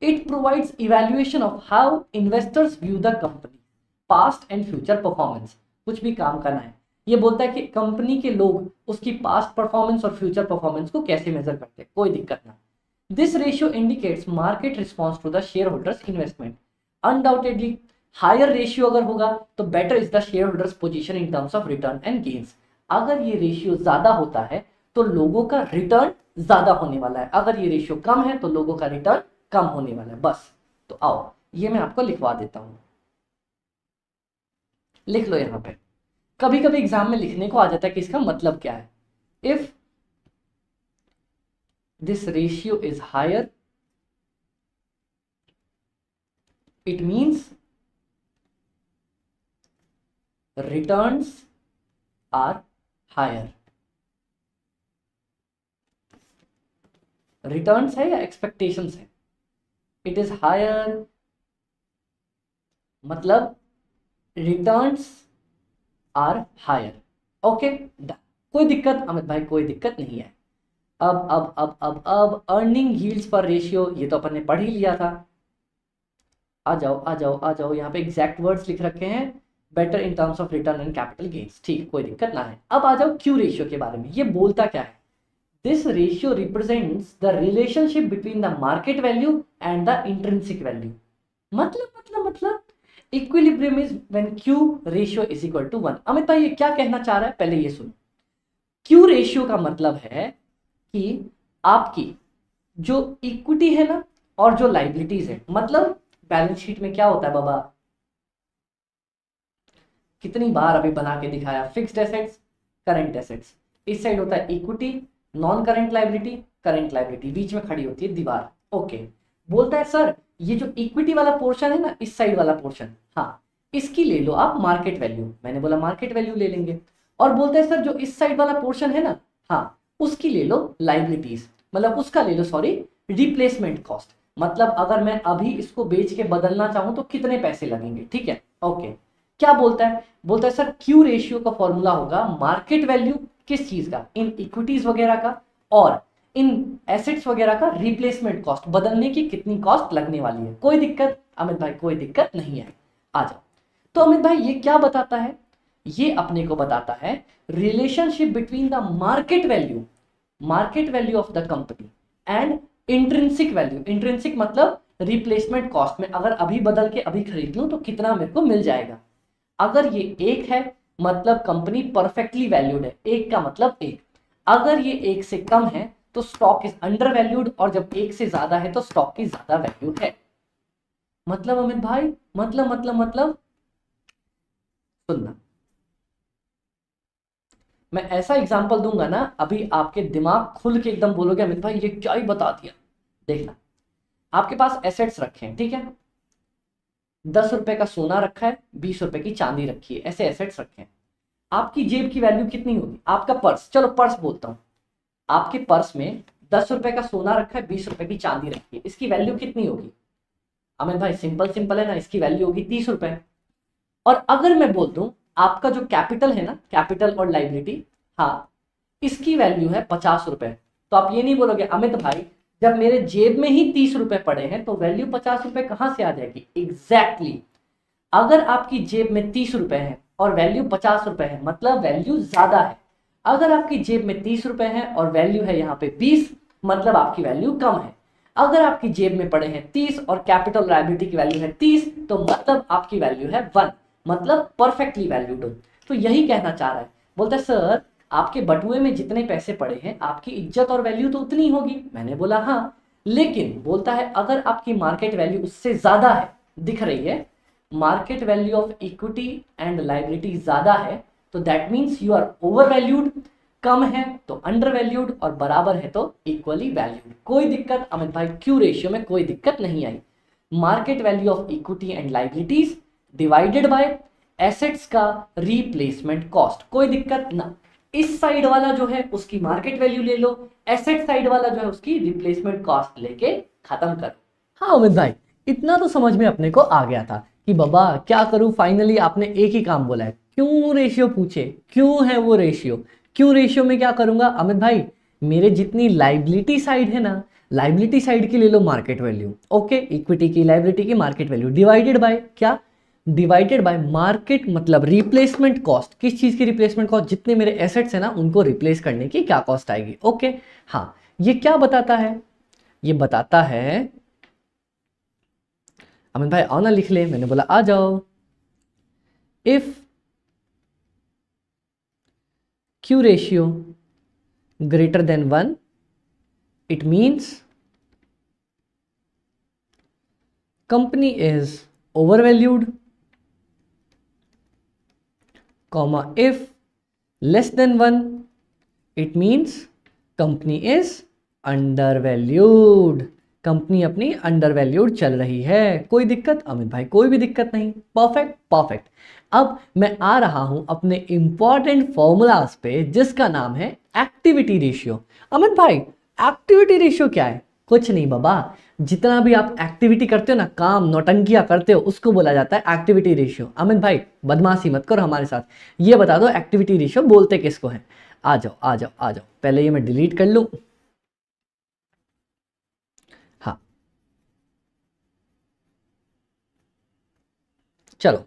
It provides evaluation of how investors view the company past and future performance. कुछ भी काम करना है, ये बोलता है कि कंपनी के लोग उसकी पास्ट परफॉर्मेंस और फ्यूचर परफॉर्मेंस को कैसे मेजर करते हैं। कोई दिक्कत ना। This ratio indicates market response to the share holders investment. Undoubtedly higher ratio अगर होगा तो better is the share holders position in terms of return and gains. अगर ये रेशियो ज्यादा होता है तो लोगों का रिटर्न ज्यादा होने वाला है, अगर ये रेशियो कम है तो लोगों का रिटर्न कम होने वाला है। बस तो आओ ये मैं आपको लिखवा देता हूं, लिख लो यहां पे। कभी कभी एग्जाम में लिखने को आ जाता है कि इसका मतलब क्या है। If this ratio is higher it means returns are higher. Returns है या एक्सपेक्टेशंस है? इट इज हायर मतलब returns are higher. Okay done, कोई दिक्कत अमित भाई? कोई दिक्कत नहीं है। अब अर्निंग यील्ड्स पर रेशियो, ये तो अपन ने पढ़ ही लिया था। आ जाओ आ जाओ आ जाओ, यहाँ पे एग्जैक्ट वर्ड्स लिख रखे हैं, better in terms of return and capital gains. ठीक, कोई दिक्कत ना है। अब आ जाओ क्यू रेशियो के बारे में। ये बोलता क्या है? This ratio represents the relationship between the market value and the intrinsic value. मतलब equilibrium is when Q ratio is equal to 1। Amit भाई ये क्या कहना चाह रहा है, पहले ये सुनो। क्यू रेशियो का मतलब है कि आपकी जो इक्विटी है ना और जो लाइबिलिटीज है, मतलब बैलेंस शीट में क्या होता है बाबा, कितनी बार अभी बना के दिखाया, फिक्स्ड एसेट्स, करंट एसेट्स, इस साइड होता है equity, non current liability, current liability, बीच में खड़ी होती है दीवार। ओके, बोलता है सर ये जो इक्विटी वाला पोर्शन है ना, इस साइड वाला पोर्शन, हाँ इसकी ले लो आप मार्केट वैल्यू। मैंने बोला मार्केट वैल्यू ले लेंगे। और बोलता है सर जो इस साइड वाला पोर्शन है ना, हाँ उसकी ले लो लाइबिलिटीज। मतलब उसका ले लो, सॉरी, रिप्लेसमेंट कॉस्ट, मतलब अगर मैं अभी इसको बेच के बदलना चाहूं तो कितने पैसे लगेंगे, ठीक है। ओके, क्या बोलता है सर, क्यू रेशियो का फॉर्मूला होगा मार्केट वैल्यू किस चीज का, इन इक्विटीज वगैरह का और इन एसेट्स वगैरह का रिप्लेसमेंट कॉस्ट, बदलने की कितनी कॉस्ट लगने वाली है। कोई दिक्कत अमित भाई? कोई दिक्कत नहीं है, आ जाओ। तो अमित भाई ये क्या बताता है, ये अपने को बताता है relationship between the market value of the company and intrinsic value. Intrinsic मतलब रिप्लेसमेंट कॉस्ट में, अगर अभी बदल के अभी खरीद लूं तो कितना मेरे को मिल जाएगा। अगर ये एक है मतलब कंपनी परफेक्टली वैल्यूड है, एक का मतलब एक। अगर ये एक से कम है तो स्टॉक इज अंडर वैल्यूड, और जब एक से ज्यादा है तो स्टॉक की ज्यादा वैल्यू है। मतलब अमित भाई, मतलब सुनना, मैं ऐसा एग्जांपल दूंगा ना, अभी आपके दिमाग खुल के एकदम बोलोगे अमित भाई ये क्या ही बता दिया। देखना, आपके पास एसेट्स रखे हैं, ठीक है, 10 रुपए का सोना रखा है, 20 रुपए की चांदी रखी है, ऐसे एसेट्स रखे हैं। आपकी जेब की वैल्यू कितनी होगी, आपका पर्स, चलो पर्स बोलता हूं, आपके पर्स में 10 रुपए का सोना रखा है, 20 रुपए की चांदी रखी है, इसकी वैल्यू कितनी होगी अमित भाई? सिंपल सिंपल है ना, इसकी वैल्यू होगी 30 रुपए। और अगर मैं बोल दूं आपका जो कैपिटल है ना, कैपिटल और लाइबिलिटी, हाँ, इसकी वैल्यू है 50 रुपए, तो आप ये नहीं बोलोगे अमित भाई जब मेरे जेब में ही 30 रुपए पड़े हैं तो वैल्यू 50 रुपए कहां से आ जाएगी। एग्जैक्टली, अगर आपकी जेब में 30 रुपए है और वैल्यू 50 रुपए है मतलब वैल्यू ज्यादा है। अगर आपकी जेब में 30 रुपए है और वैल्यू है यहाँ पे 20, मतलब आपकी वैल्यू कम है। अगर आपकी जेब में पड़े हैं 30 और कैपिटल लायबिलिटी की वैल्यू है 30, तो मतलब आपकी वैल्यू है 1, मतलब परफेक्टली वैल्यूड। तो यही कहना चाह रहा है, बोलता है सर आपके बटुए में जितने पैसे पड़े हैं आपकी इज्जत और वैल्यू तो उतनी होगी। मैंने बोला हाँ, लेकिन बोलता है अगर आपकी मार्केट वैल्यू उससे ज्यादा है, दिख रही है, market value of equity and liability ज्यादा है, तो that means you are overvalued, कम है तो अंडर वैल्यूड और बराबर है तो इक्वली वैल्यूड। कोई दिक्कत अमित भाई, क्यू रेशियो में कोई दिक्कत नहीं आई। Market value of equity and liabilities divided by assets का रिप्लेसमेंट कॉस्ट, कोई दिक्कत ना। इस साइड वाला जो है उसकी मार्केट वैल्यू ले लो, एसेट साइड वाला जो है उसकी रिप्लेसमेंट कॉस्ट लेके खत्म करो। हाँ अमित भाई, इतना तो समझ में अपने को आ गया था कि बाबा क्या करूं, फाइनली आपने एक ही काम बोला है, क्यों रेशियो पूछे, क्यों है वो रेशियो, क्यों रेशियो में क्या करूंगा अमित भाई, मेरे जितनी लाइबिलिटी साइड है ना, लाइबिलिटी साइड की ले लो मार्केट वैल्यू, ओके, इक्विटी की लाइबिलिटी की मार्केट वैल्यू डिवाइडेड बाय क्या, डिवाइडेड बाय मार्केट मतलब रिप्लेसमेंट कॉस्ट, किस चीज की रिप्लेसमेंट कॉस्ट, जितने मेरे एसेट्स है ना उनको रिप्लेस करने की क्या कॉस्ट आएगी। ओके हाँ, ये क्या बताता है, ये बताता है अमित भाई आओ ना लिख ले, मैंने बोला आ जाओ, if Q ratio greater than 1 it means company is overvalued, comma if less than 1 it means company is undervalued, company अपनी अंडरवैल्यूड चल रही है। कोई दिक्कत अमित भाई? कोई भी दिक्कत नहीं, परफेक्ट परफेक्ट। अब मैं आ रहा हूं अपने इंपॉर्टेंट फॉर्मूलाज पे जिसका नाम है एक्टिविटी रेशियो। अमित भाई एक्टिविटी रेशियो क्या है? कुछ नहीं बाबा, जितना भी आप एक्टिविटी करते हो ना, काम नौटंकियां करते हो, उसको बोला जाता है एक्टिविटी रेशियो। अमित भाई बदमाशी मत करो हमारे साथ, ये बता दो एक्टिविटी रेशियो बोलते किसको है। आ जाओ आ जाओ आ जाओ, पहले ये मैं डिलीट कर लूं। हाँ चलो,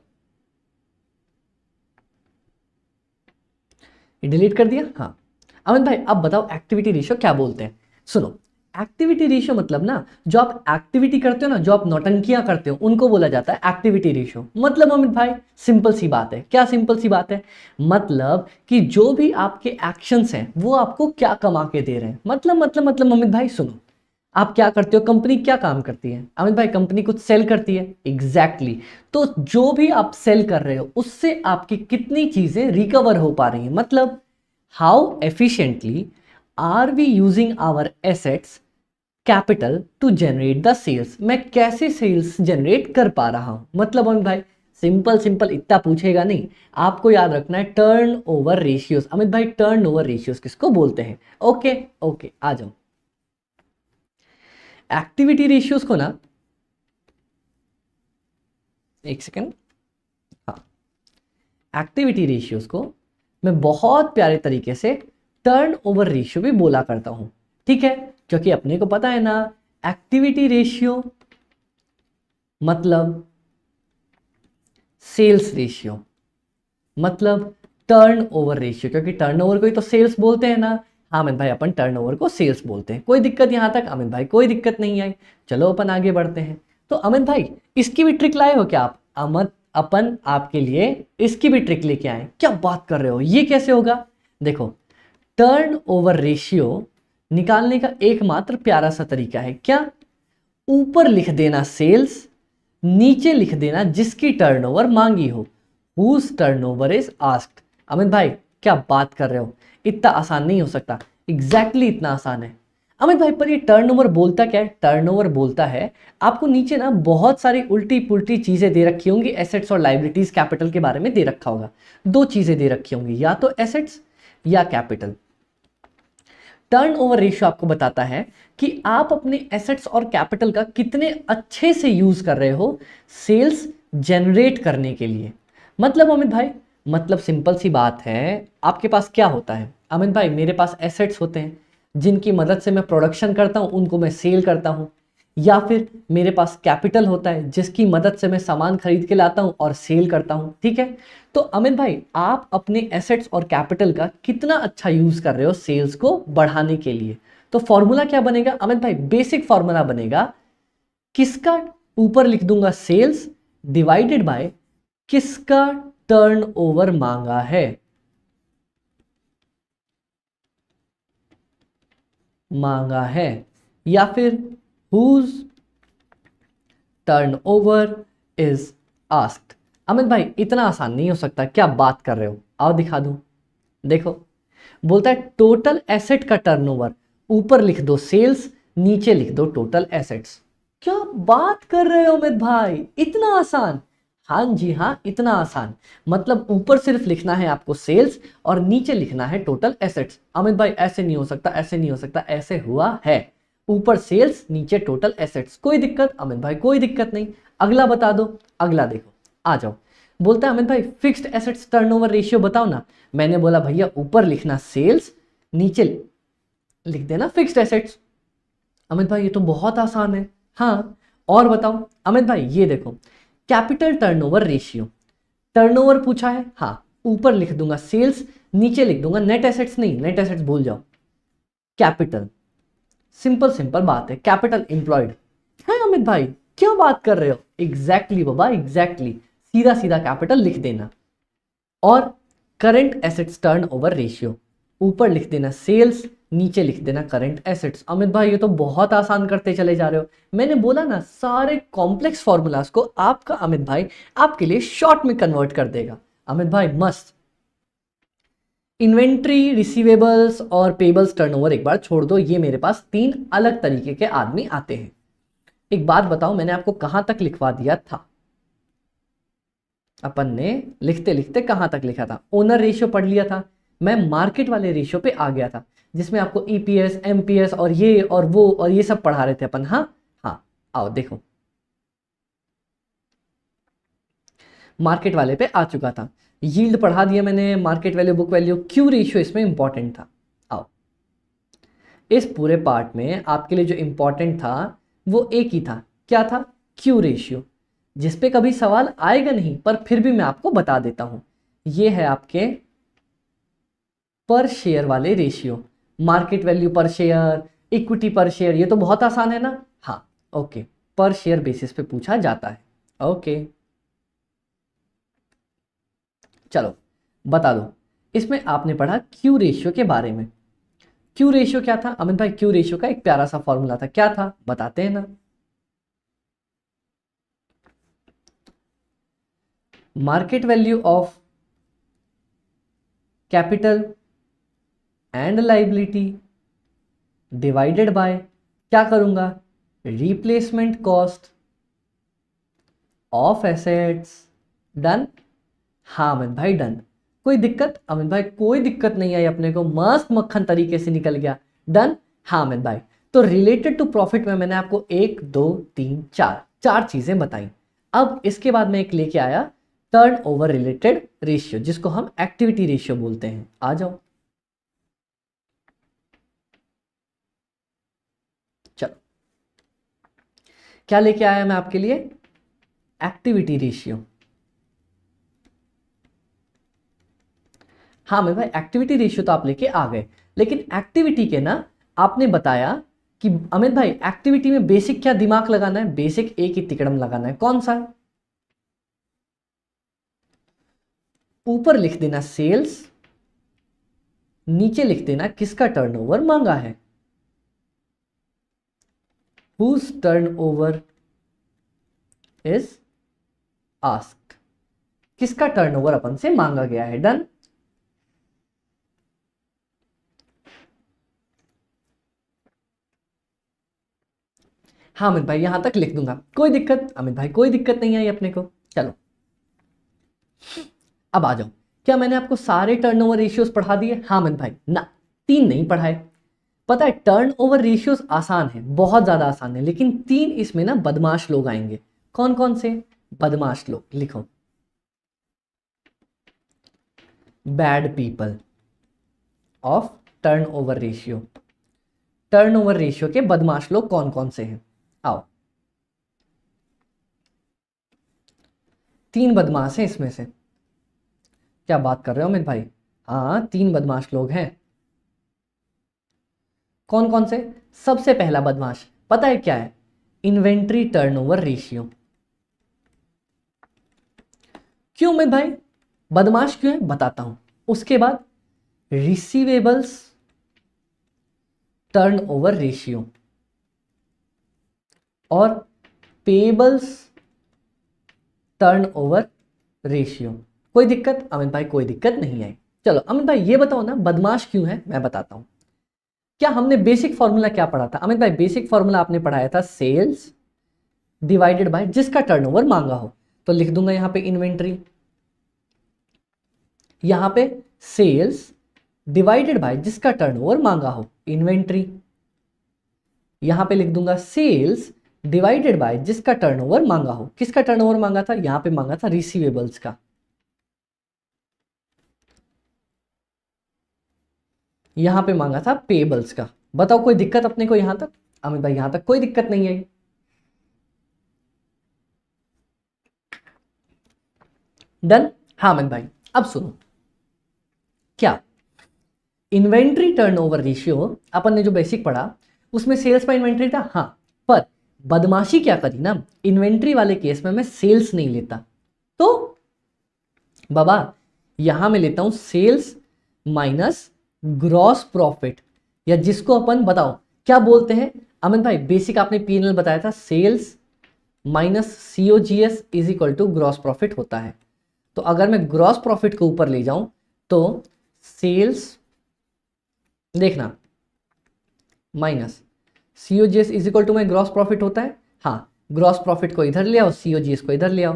डिलीट कर दिया। हाँ अमित भाई अब बताओ एक्टिविटी रेशियो क्या बोलते हैं। सुनो, एक्टिविटी रेशियो मतलब ना, जो आप एक्टिविटी करते हो ना, जो आप नौटंकियां करते हो, उनको बोला जाता है एक्टिविटी रेशियो। मतलब अमित भाई सिंपल सी बात है, क्या सिंपल सी बात है, मतलब कि जो भी आपके एक्शंस हैं वो आपको क्या कमा के दे रहे हैं। मतलब अमित भाई सुनो, आप क्या करते हो, कंपनी क्या काम करती है अमित भाई, कंपनी कुछ सेल करती है, एग्जैक्टली तो जो भी आप सेल कर रहे हो उससे आपकी कितनी चीजें रिकवर हो पा रही हैं, मतलब how efficiently are we using our assets capital to generate the sales, मैं कैसे सेल्स जनरेट कर पा रहा हूं। मतलब अमित भाई सिंपल सिंपल, इतना पूछेगा नहीं, आपको याद रखना है टर्न ओवर रेशियोज। अमित भाई टर्न ओवर रेशियोज किसको बोलते हैं? ओके ओके आ जाओ, एक्टिविटी रेशियोज को ना, एक सेकेंड, हाँ, एक्टिविटी रेशियोज को मैं बहुत प्यारे तरीके से टर्न ओवर रेशियो भी बोला करता हूं, ठीक है, क्योंकि अपने को पता है ना एक्टिविटी रेशियो मतलब सेल्स रेशियो, मतलब टर्न ओवर रेशियो, क्योंकि टर्न ओवर को ही तो सेल्स बोलते हैं ना। हाँ अमित भाई, अपन टर्न ओवर को सेल्स बोलते हैं। कोई दिक्कत यहाँ तक अमित भाई? कोई दिक्कत नहीं आई। चलो अपन आगे बढ़ते हैं। तो अमित भाई इसकी भी ट्रिक लाए हो क्या आप? अमित अपन आपके लिए इसकी भी ट्रिक लेके आए। क्या बात कर रहे हो, ये कैसे होगा? देखो, टर्न ओवर रेशियो निकालने का एकमात्र प्यारा सा तरीका है क्या? ऊपर लिख देना सेल्स, नीचे लिख देना जिसकी टर्नओवर मांगी हो, whose turnover is asked. Amit भाई क्या बात कर रहे हो, इतना आसान नहीं हो सकता। एग्जैक्टली इतना आसान है अमित भाई। पर ये टर्नओवर बोलता क्या है? टर्नओवर बोलता है, आपको नीचे ना बहुत सारी उल्टी पुल्टी चीजें दे रखी होंगी, एसेट्स और लाइबिलिटीज कैपिटल के बारे में दे रखा होगा। दो चीजें दे रखी होंगी, या तो एसेट्स या कैपिटल। टर्न ओवर रेशियो आपको बताता है कि आप अपने एसेट्स और कैपिटल का कितने अच्छे से यूज कर रहे हो सेल्स जनरेट करने के लिए। मतलब अमित भाई, मतलब सिंपल सी बात है, आपके पास क्या होता है अमित भाई? मेरे पास एसेट्स होते हैं जिनकी मदद से मैं प्रोडक्शन करता हूं, उनको मैं सेल करता हूं, या फिर मेरे पास कैपिटल होता है जिसकी मदद से मैं सामान खरीद के लाता हूं और सेल करता हूं, ठीक है। तो अमित भाई आप अपने एसेट्स और कैपिटल का कितना अच्छा यूज कर रहे हो सेल्स को बढ़ाने के लिए। तो फॉर्मूला क्या बनेगा अमित भाई? बेसिक फॉर्मूला बनेगा, किसका ऊपर लिख दूंगा सेल्स डिवाइडेड बाय किसका टर्न ओवर मांगा है, या फिर whose turnover is asked. Amit भाई इतना आसान नहीं हो सकता, क्या बात कर रहे हो? आओ दिखा दूं। देखो, बोलता है टोटल एसेट का टर्नओवर, ऊपर लिख दो सेल्स, नीचे लिख दो टोटल एसेट्स। क्या बात कर रहे हो अमित भाई, इतना आसान? हाँ जी हाँ, इतना आसान। मतलब ऊपर सिर्फ लिखना है आपको सेल्स और नीचे लिखना है टोटल एसेट्स। अमित भाई ऐसे नहीं हो सकता, ऐसे नहीं हो सकता, ऐसे हुआ है। ऊपर सेल्स नीचे टोटल एसेट्स। कोई दिक्कत अमित भाई? कोई दिक्कत नहीं। अगला बता दो, अगला देखो, आ जाओ। बोलता है अमित भाई फिक्स्ड एसेट्स टर्नओवर रेशियो बताओ ना। मैंने बोला भैया ऊपर लिखना सेल्स, नीचे लिख देना फिक्स्ड एसेट्स। अमित भाई ये तो बहुत आसान है। हाँ, और बताओ अमित भाई। ये देखो, कैपिटल टर्नओवर रेशियो, टर्नओवर पूछा है, हाँ, ऊपर लिख दूंगा सेल्स, नीचे लिख दूंगा नेट एसेट्स, नहीं नेट एसेट्स भूल जाओ, कैपिटल। सिंपल सिंपल बात है, कैपिटल एम्प्लॉयड है। अमित भाई क्या बात कर रहे हो? एग्जैक्टली बाबा, एग्जैक्टली। सीधा सीधा कैपिटल लिख देना। और करंट एसेट्स टर्नओवर रेशियो, ऊपर लिख देना सेल्स, नीचे लिख देना करंट एसेट्स। अमित भाई ये तो बहुत आसान करते चले जा रहे हो। मैंने बोला ना, सारे कॉम्प्लेक्स फॉर्मूलाज को आपका अमित भाई आपके लिए शॉर्ट में कन्वर्ट कर देगा। अमित भाई मस्त। इन्वेंट्री, रिसीवेबल्स और पेबल्स टर्नओवर एक बार छोड़ दो, ये मेरे पास तीन अलग तरीके के आदमी आते हैं। एक बात बताओ, मैंने आपको कहां तक लिखवा दिया था? अपन ने लिखते लिखते कहां तक लिखा था? ओनर रेशियो पढ़ लिया था, मैं मार्केट वाले रेशियो पे आ गया था, जिसमें आपको ईपीएस, एमपीएस और ये और वो और ये सब पढ़ा रहे थे अपन। हाँ हाँ, आओ देखो, मार्केट वाले पे आ चुका था। यील्ड पढ़ा दिया मैंने, market value, book value, Q ratio इसमें इंपॉर्टेंट था। आओ, इस पूरे पार्ट में आपके लिए जो इंपॉर्टेंट था वो एक ही था। क्या था? क्यू रेशियो, जिस पे कभी सवाल आएगा नहीं पर फिर भी मैं आपको बता देता हूं। ये है आपके पर शेयर वाले रेशियो, मार्केट वैल्यू पर शेयर, इक्विटी पर शेयर, ये तो बहुत आसान है ना। हाँ ओके, पर शेयर बेसिस पे पूछा जाता है। ओके चलो बता दो, इसमें आपने पढ़ा क्यू रेशियो के बारे में। क्यू रेशियो क्या था अमित भाई? क्यू रेशियो का एक प्यारा सा फॉर्मूला था, क्या था बताते हैं ना। Market value of capital and liability divided by, क्या करूंगा, replacement cost of assets. Done? हाँ अमित भाई डन। कोई दिक्कत अमित भाई? कोई दिक्कत नहीं आई अपने को, मस्त मक्खन तरीके से निकल गया। डन? हाँ अमित भाई। तो रिलेटेड टू प्रॉफिट में मैंने आपको 1 2 3 4 चीजें बताई। अब इसके बाद मैं एक लेके आया टर्न ओवर रिलेटेड रेशियो, जिसको हम एक्टिविटी रेशियो बोलते हैं। आ जाओ, चलो क्या लेके आया मैं आपके लिए, एक्टिविटी रेशियो। हाँ मेरे भाई, एक्टिविटी रेशियो तो आप लेके आ गए, लेकिन एक्टिविटी के ना आपने बताया कि अमित भाई एक्टिविटी में बेसिक क्या दिमाग लगाना है, बेसिक एक ही तिकड़म लगाना है। कौन सा? ऊपर लिख देना सेल्स, नीचे लिख देना किसका टर्नओवर मांगा है, whose turnover is asked, किसका टर्नओवर अपन से मांगा गया है। डन। हाँ अमित भाई यहां तक लिख दूंगा, कोई दिक्कत अमित भाई, कोई दिक्कत नहीं आई अपने को। चलो अब आ जाओ, क्या मैंने आपको सारे टर्नओवर रेशियोज पढ़ा दिए? हाँ अमित भाई ना, 3 नहीं पढ़ाए। पता है टर्नओवर रेशियोज आसान है, बहुत ज्यादा आसान है, लेकिन 3 इसमें ना बदमाश लोग आएंगे। कौन कौन से बदमाश लोग? लिखो, bad people of turnover ratio. Turnover ratio के बदमाश लोग कौन कौन से हैं? आओ, 3 बदमाश हैं इसमें से। क्या बात कर रहे हो अमित भाई? हाँ 3 बदमाश लोग हैं। कौन कौन से? सबसे पहला बदमाश पता है क्या है? Inventory turnover ratio. क्यों अमित भाई बदमाश क्यों है, बताता हूं। उसके बाद रिसीवेबल्स टर्नओवर रेशियो और पेबल्स टर्नओवर रेशियो। कोई दिक्कत अमित भाई? कोई दिक्कत नहीं आई। चलो अमित भाई ये बताओ ना बदमाश क्यों है, मैं बताता हूं। क्या हमने बेसिक फॉर्मूला क्या पढ़ा था अमित भाई? बेसिक फॉर्मूला आपने पढ़ाया था सेल्स डिवाइडेड बाय जिसका टर्नओवर मांगा हो। तो लिख दूंगा यहां पे इन्वेंट्री, यहां पे सेल्स डिवाइडेड बाय जिसका टर्नओवर मांगा हो, इन्वेंट्री। यहां पे लिख दूंगा सेल्स डिवाइडेड बाय जिसका टर्नओवर मांगा हो। किसका टर्नओवर मांगा था? यहां पे मांगा था रिसीवेबल्स का। यहां पे मांगा था पेबल्स का। बताओ कोई दिक्कत अपने को यहां तक? अमित भाई यहां तक कोई दिक्कत नहीं आई। डन। हाँ अमित भाई अब सुनो, क्या इन्वेंट्री टर्नओवर रेशियो अपन ने जो बेसिक पढ़ा उसमें सेल्स पर इन्वेंट्री था। हाँ, पर बदमाशी क्या करी ना, इन्वेंट्री वाले केस में मैं सेल्स नहीं लेता, तो बाबा यहां मैं लेता हूं सेल्स माइनस ग्रॉस प्रॉफिट, या जिसको अपन बताओ क्या बोलते हैं अमित भाई? बेसिक आपने पीएनएल बताया था, sales minus COGS is equal to gross profit होता है। तो अगर मैं ग्रॉस प्रॉफिट को ऊपर ले जाऊं तो सेल्स देखना minus COGS is equal to में ग्रॉस प्रॉफिट होता है। हाँ, ग्रॉस प्रॉफिट को इधर ले आओ, सीओजीएस को इधर ले आओ,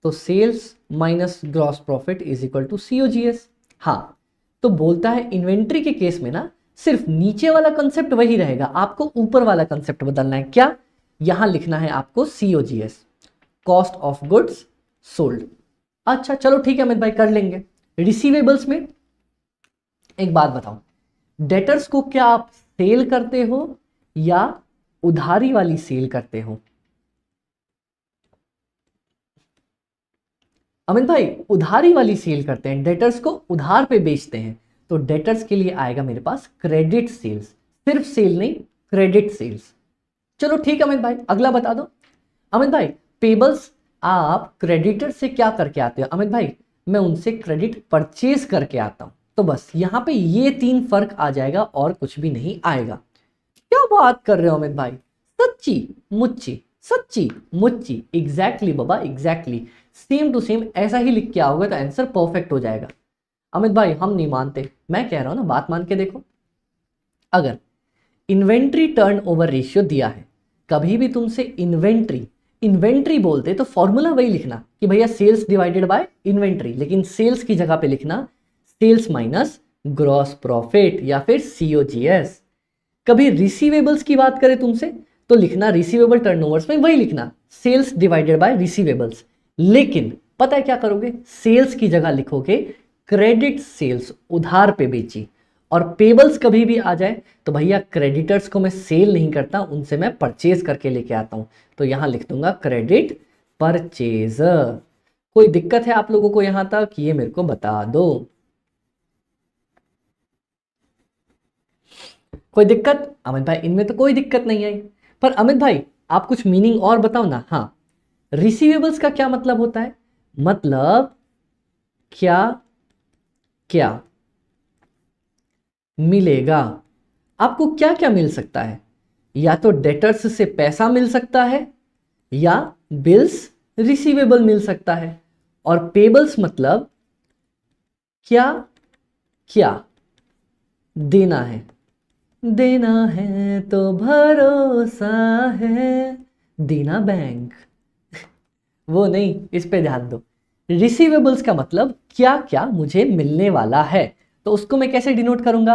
तो sales minus gross profit is equal to COGS. हाँ, तो बोलता है इन्वेंट्री के केस में ना सिर्फ नीचे वाला कंसेप्ट वही रहेगा, आपको ऊपर वाला कंसेप्ट बदलना है। क्या? यहां लिखना है आपको COGS, cost of goods sold. अच्छा चलो ठीक है अमित भाई, कर लेंगे। रिसीवेबल्स में एक बात बताओ, डेटर्स को क्या आप सेल करते हो या उधारी वाली सेल करते हो? अमित भाई उधारी वाली सेल करते हैं, डेटर्स को उधार पे बेचते हैं। तो डेटर्स के लिए आएगा मेरे पास क्रेडिट सेल्स, सिर्फ सेल नहीं, क्रेडिट सेल्स। चलो ठीक है अमित भाई, अगला बता दो। अमित भाई पेबल्स, आप क्रेडिटर से क्या करके आते हो? अमित भाई मैं उनसे क्रेडिट परचेज करके आता हूं। तो बस यहां पे ये 3 फर्क आ जाएगा और कुछ भी नहीं आएगा। क्या बात कर रहे हो अमित भाई? सच्ची मुच्ची, सच्ची मुच्ची, एग्जैक्टली बाबा एग्जैक्टली, सेम टू सेम ऐसा ही लिख के आओगे तो आंसर परफेक्ट हो जाएगा। अमित भाई हम नहीं मानते, मैं कह रहा हूं ना, बात मान के देखो। अगर इन्वेंट्री टर्नओवर रेशियो दिया है, कभी भी तुमसे इन्वेंट्री बोलते तो फॉर्मूला वही लिखना कि भैया सेल्स डिवाइडेड बाय इन्वेंट्री, लेकिन सेल्स की जगह पे लिखना सेल्स माइनस ग्रॉस प्रॉफिट या फिर सीओजीएस। कभी रिसीवेबल्स की बात करें तुमसे तो लिखना रिसीवेबल टर्नओवर्स में वही लिखना सेल्स डिवाइडेड बाय रिसीवेबल्स, लेकिन पता है क्या करोगे, सेल्स की जगह लिखोगे क्रेडिट सेल्स, उधार पे बेची। और पेबल्स कभी भी आ जाए तो भैया क्रेडिटर्स को मैं सेल नहीं करता, उनसे मैं परचेज करके लेके आता हूं, तो यहां लिख दूंगा क्रेडिट परचेज। कोई दिक्कत है आप लोगों को यहां तक, ये मेरे को बता दो। कोई दिक्कत अमित भाई? इनमें तो कोई दिक्कत नहीं आई, पर अमित भाई आप कुछ मीनिंग और बताओ ना। हाँ, रिसीवेबल्स का क्या मतलब होता है? मतलब क्या क्या मिलेगा, आपको क्या क्या मिल सकता है? या तो डेटर्स से पैसा मिल सकता है, या बिल्स रिसीवेबल मिल सकता है। और पेबल्स मतलब क्या क्या देना है, देना है तो भरोसा है, देना बैंक वो नहीं, इस पे ध्यान दो। रिसीवेबल्स का मतलब क्या क्या मुझे मिलने वाला है, तो उसको मैं कैसे डिनोट करूंगा,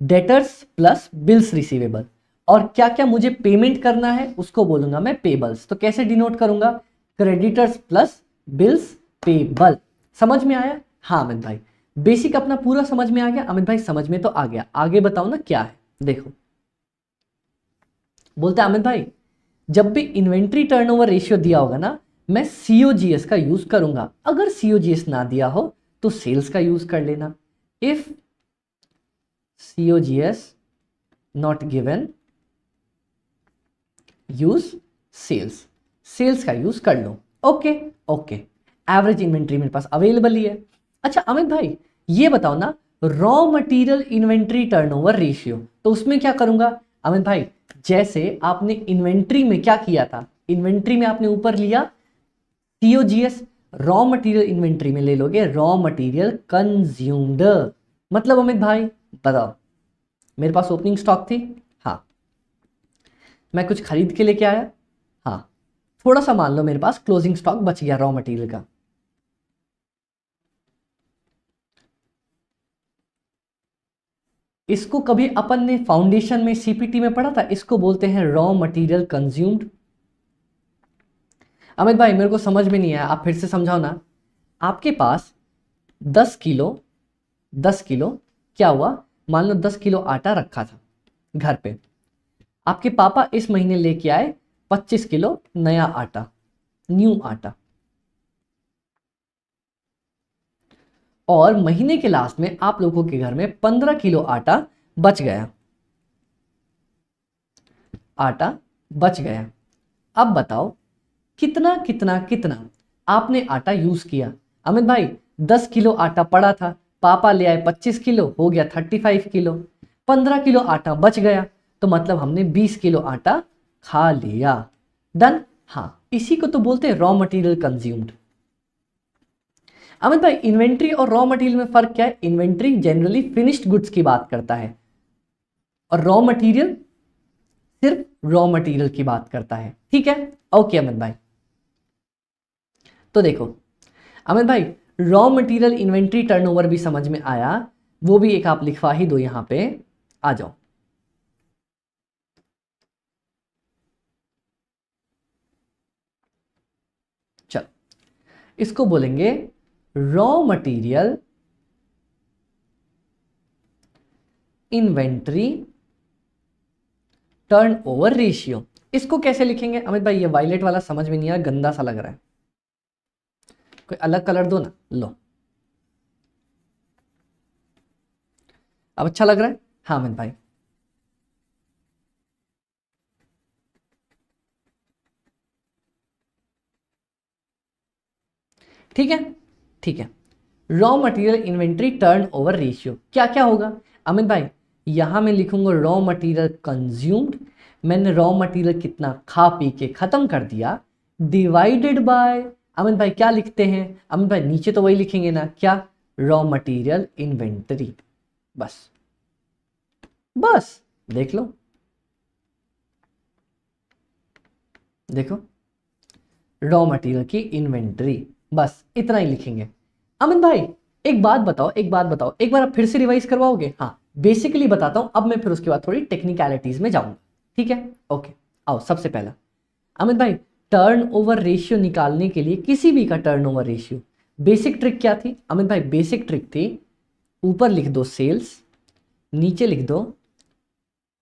डेटर्स प्लस बिल्स रिसीवेबल। और क्या क्या मुझे पेमेंट करना है उसको बोलूंगा मैं पेबल्स, तो कैसे डिनोट करूंगा, क्रेडिटर्स प्लस बिल्स पेबल। समझ में आया? हाँ अमित भाई, बेसिक अपना पूरा समझ में आ गया। अमित भाई समझ में तो आ गया, आगे बताओ ना क्या है। देखो बोलते अमित भाई जब भी इन्वेंट्री टर्नओवर रेशियो दिया होगा ना, मैं सीओजीएस का यूज करूंगा। अगर सीओजीएस ना दिया हो तो सेल्स का यूज कर लेना। If COGS not given, use sales, sales का यूज कर लो। ओके ओके, एवरेज इन्वेंट्री मेरे पास अवेलेबल ही है। अच्छा अमित भाई ये बताओ ना, raw material inventory turnover ratio, तो उसमें क्या करूंगा अमित भाई, जैसे आपने इन्वेंट्री में क्या किया था, इन्वेंट्री में आपने ऊपर लिया सीओजीएस, रॉ मटेरियल इन्वेंट्री में ले लोगे रॉ मटेरियल कंज्यूम्ड। मतलब अमित भाई बताओ, मेरे पास ओपनिंग स्टॉक थी, हाँ मैं कुछ खरीद के लेके आया, हाँ थोड़ा सा मान लो मेरे पास क्लोजिंग स्टॉक बच गया रॉ मटेरियल का। इसको कभी अपन ने फाउंडेशन में सीपीटी में पढ़ा था, इसको बोलते हैं रॉ मटेरियल कंज्यूम्ड। अमित भाई मेरे को समझ में नहीं आया, आप फिर से समझाओ ना। आपके पास 10 किलो क्या हुआ, मान लो 10 किलो आटा रखा था घर पे, आपके पापा इस महीने लेके आए 25 किलो नया आटा, न्यू आटा, और महीने के लास्ट में आप लोगों के घर में 15 किलो आटा बच गया, आटा बच गया। अब बताओ कितना कितना कितना आपने आटा यूज किया। अमित भाई 10 किलो आटा पड़ा था, पापा ले आए 25 किलो, हो गया 35 किलो, 15 किलो आटा बच गया, तो मतलब हमने 20 किलो आटा खा लिया। डन। हाँ इसी को तो बोलते हैं रॉ मटेरियल कंज्यूम्ड। अमित भाई इन्वेंट्री और रॉ मटेरियल में फर्क क्या है? इन्वेंट्री जनरली फिनिश्ड गुड्स की बात करता है, और रॉ मटेरियल सिर्फ रॉ मटेरियल की बात करता है। ठीक है, ओके अमित भाई। तो देखो अमित भाई रॉ मटेरियल इन्वेंट्री टर्नओवर भी समझ में आया, वो भी एक आप लिखवा ही दो यहां पे, आ जाओ। चलो इसको बोलेंगे raw material inventory turnover ratio. इसको कैसे लिखेंगे अमित भाई? ये वायलेट वाला समझ में नहीं आया, गंदा सा लग रहा है, कोई अलग कलर दो ना। लो अब अच्छा लग रहा है? हाँ अमित भाई ठीक है, ठीक है। Raw material inventory turn over ratio क्या क्या होगा अमित भाई? यहां मैं लिखूंगा रॉ मटेरियल कंज्यूम्ड, मैंने रॉ मटेरियल कितना खा पी के खत्म कर दिया, डिवाइडेड बाय, अमित भाई क्या लिखते हैं अमित भाई? नीचे तो वही लिखेंगे ना, क्या, रॉ मटेरियल इन्वेंटरी। बस बस देख लो, देखो रॉ मटेरियल की इन्वेंटरी, बस इतना ही लिखेंगे। अमित भाई एक बात बताओ, एक बात बताओ, एक बार आप फिर से रिवाइज करवाओगे? हाँ बेसिकली बताता हूं, अब मैं फिर उसके बाद थोड़ी टेक्निकलिटीज में जाऊंगा, ठीक है। ओके, आओ सबसे पहला अमित भाई, टर्नओवर रेशियो निकालने के लिए किसी भी का टर्नओवर रेशियो बेसिक ट्रिक क्या थी अमित भाई? बेसिक ट्रिक थी ऊपर लिख दो सेल्स, नीचे लिख दो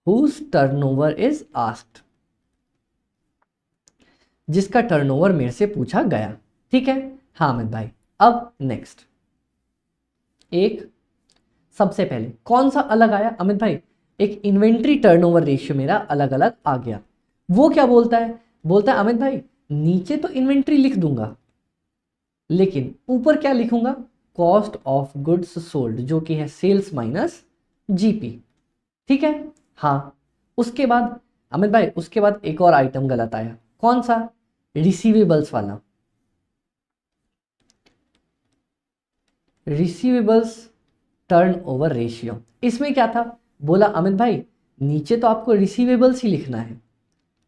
हुज टर्नओवर इज आस्क्ड, जिसका टर्नओवर मेरे से पूछा गया, ठीक है। हाँ अमित भाई, अब नेक्स्ट एक सबसे पहले कौन सा अलग आया अमित भाई? एक इन्वेंट्री टर्नओवर रेशियो मेरा अलग अलग आ गया। वो क्या बोलता है? बोलता है अमित भाई नीचे तो इन्वेंट्री लिख दूंगा, लेकिन ऊपर क्या लिखूंगा? कॉस्ट ऑफ गुड्स सोल्ड, जो कि है सेल्स माइनस जीपी, ठीक है। हाँ, उसके बाद अमित भाई, उसके बाद एक और आइटम गलत आया। कौन सा? रिसीवेबल्स वाला। रिसीवेबल्स टर्नओवर रेशियो, इसमें क्या था? बोला अमित भाई नीचे तो आपको रिसीवेबल्स ही लिखना है,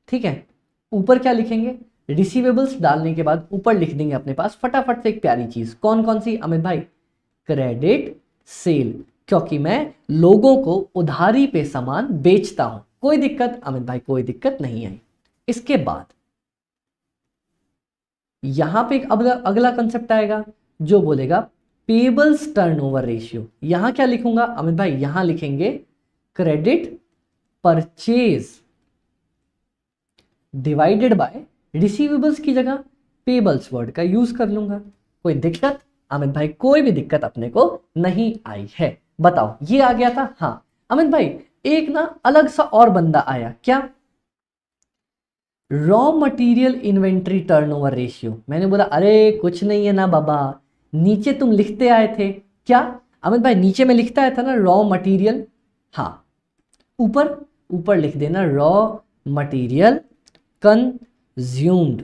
ठीक है। ऊपर क्या लिखेंगे? रिसीवेबल्स डालने के बाद ऊपर लिख देंगे अपने पास फटाफट से एक प्यारी चीज। कौन कौन सी अमित भाई? क्रेडिट सेल, क्योंकि मैं लोगों को उधारी पे सामान बेचता हूं। कोई दिक्कत अमित भाई? कोई दिक्कत नहीं आई। इसके बाद यहां पे एक अगला कंसेप्ट आएगा जो बोलेगा पेबल्स टर्नओवर रेशियो। यहां क्या लिखूंगा अमित भाई? यहां लिखेंगे credit purchase divided by receivables की जगह पेबल्स वर्ड का यूज कर लूंगा। कोई दिक्कत अमित भाई? कोई भी दिक्कत अपने को नहीं आई है। बताओ, ये आ गया था। हाँ अमित भाई, एक ना अलग सा और बंदा आया। क्या? Raw material inventory turnover ratio. मैंने बोला अरे कुछ नहीं है ना बाबा, नीचे तुम लिखते आए थे। क्या अमित भाई? नीचे में लिखता आया था ना रॉ मटेरियल। हाँ, ऊपर लिख देना रॉ मटेरियल कंज्यूम्ड।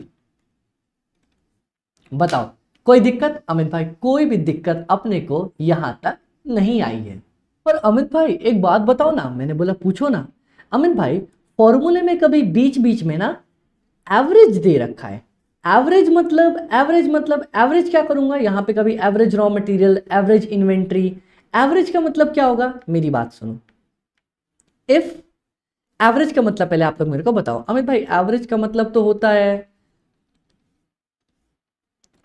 बताओ, कोई दिक्कत अमित भाई? कोई भी दिक्कत अपने को यहां तक नहीं आई है। और अमित भाई एक बात बताओ ना। मैंने बोला पूछो ना। अमित भाई फॉर्मूले में कभी बीच बीच में ना एवरेज दे रखा है। एवरेज मतलब एवरेज क्या करूंगा यहां पे? कभी average raw material, average inventory. Average का मतलब क्या होगा? मेरी बात सुनो। इफ एवरेज का मतलब पहले आप लोग मेरे को बताओ अमित भाई। एवरेज का मतलब तो होता है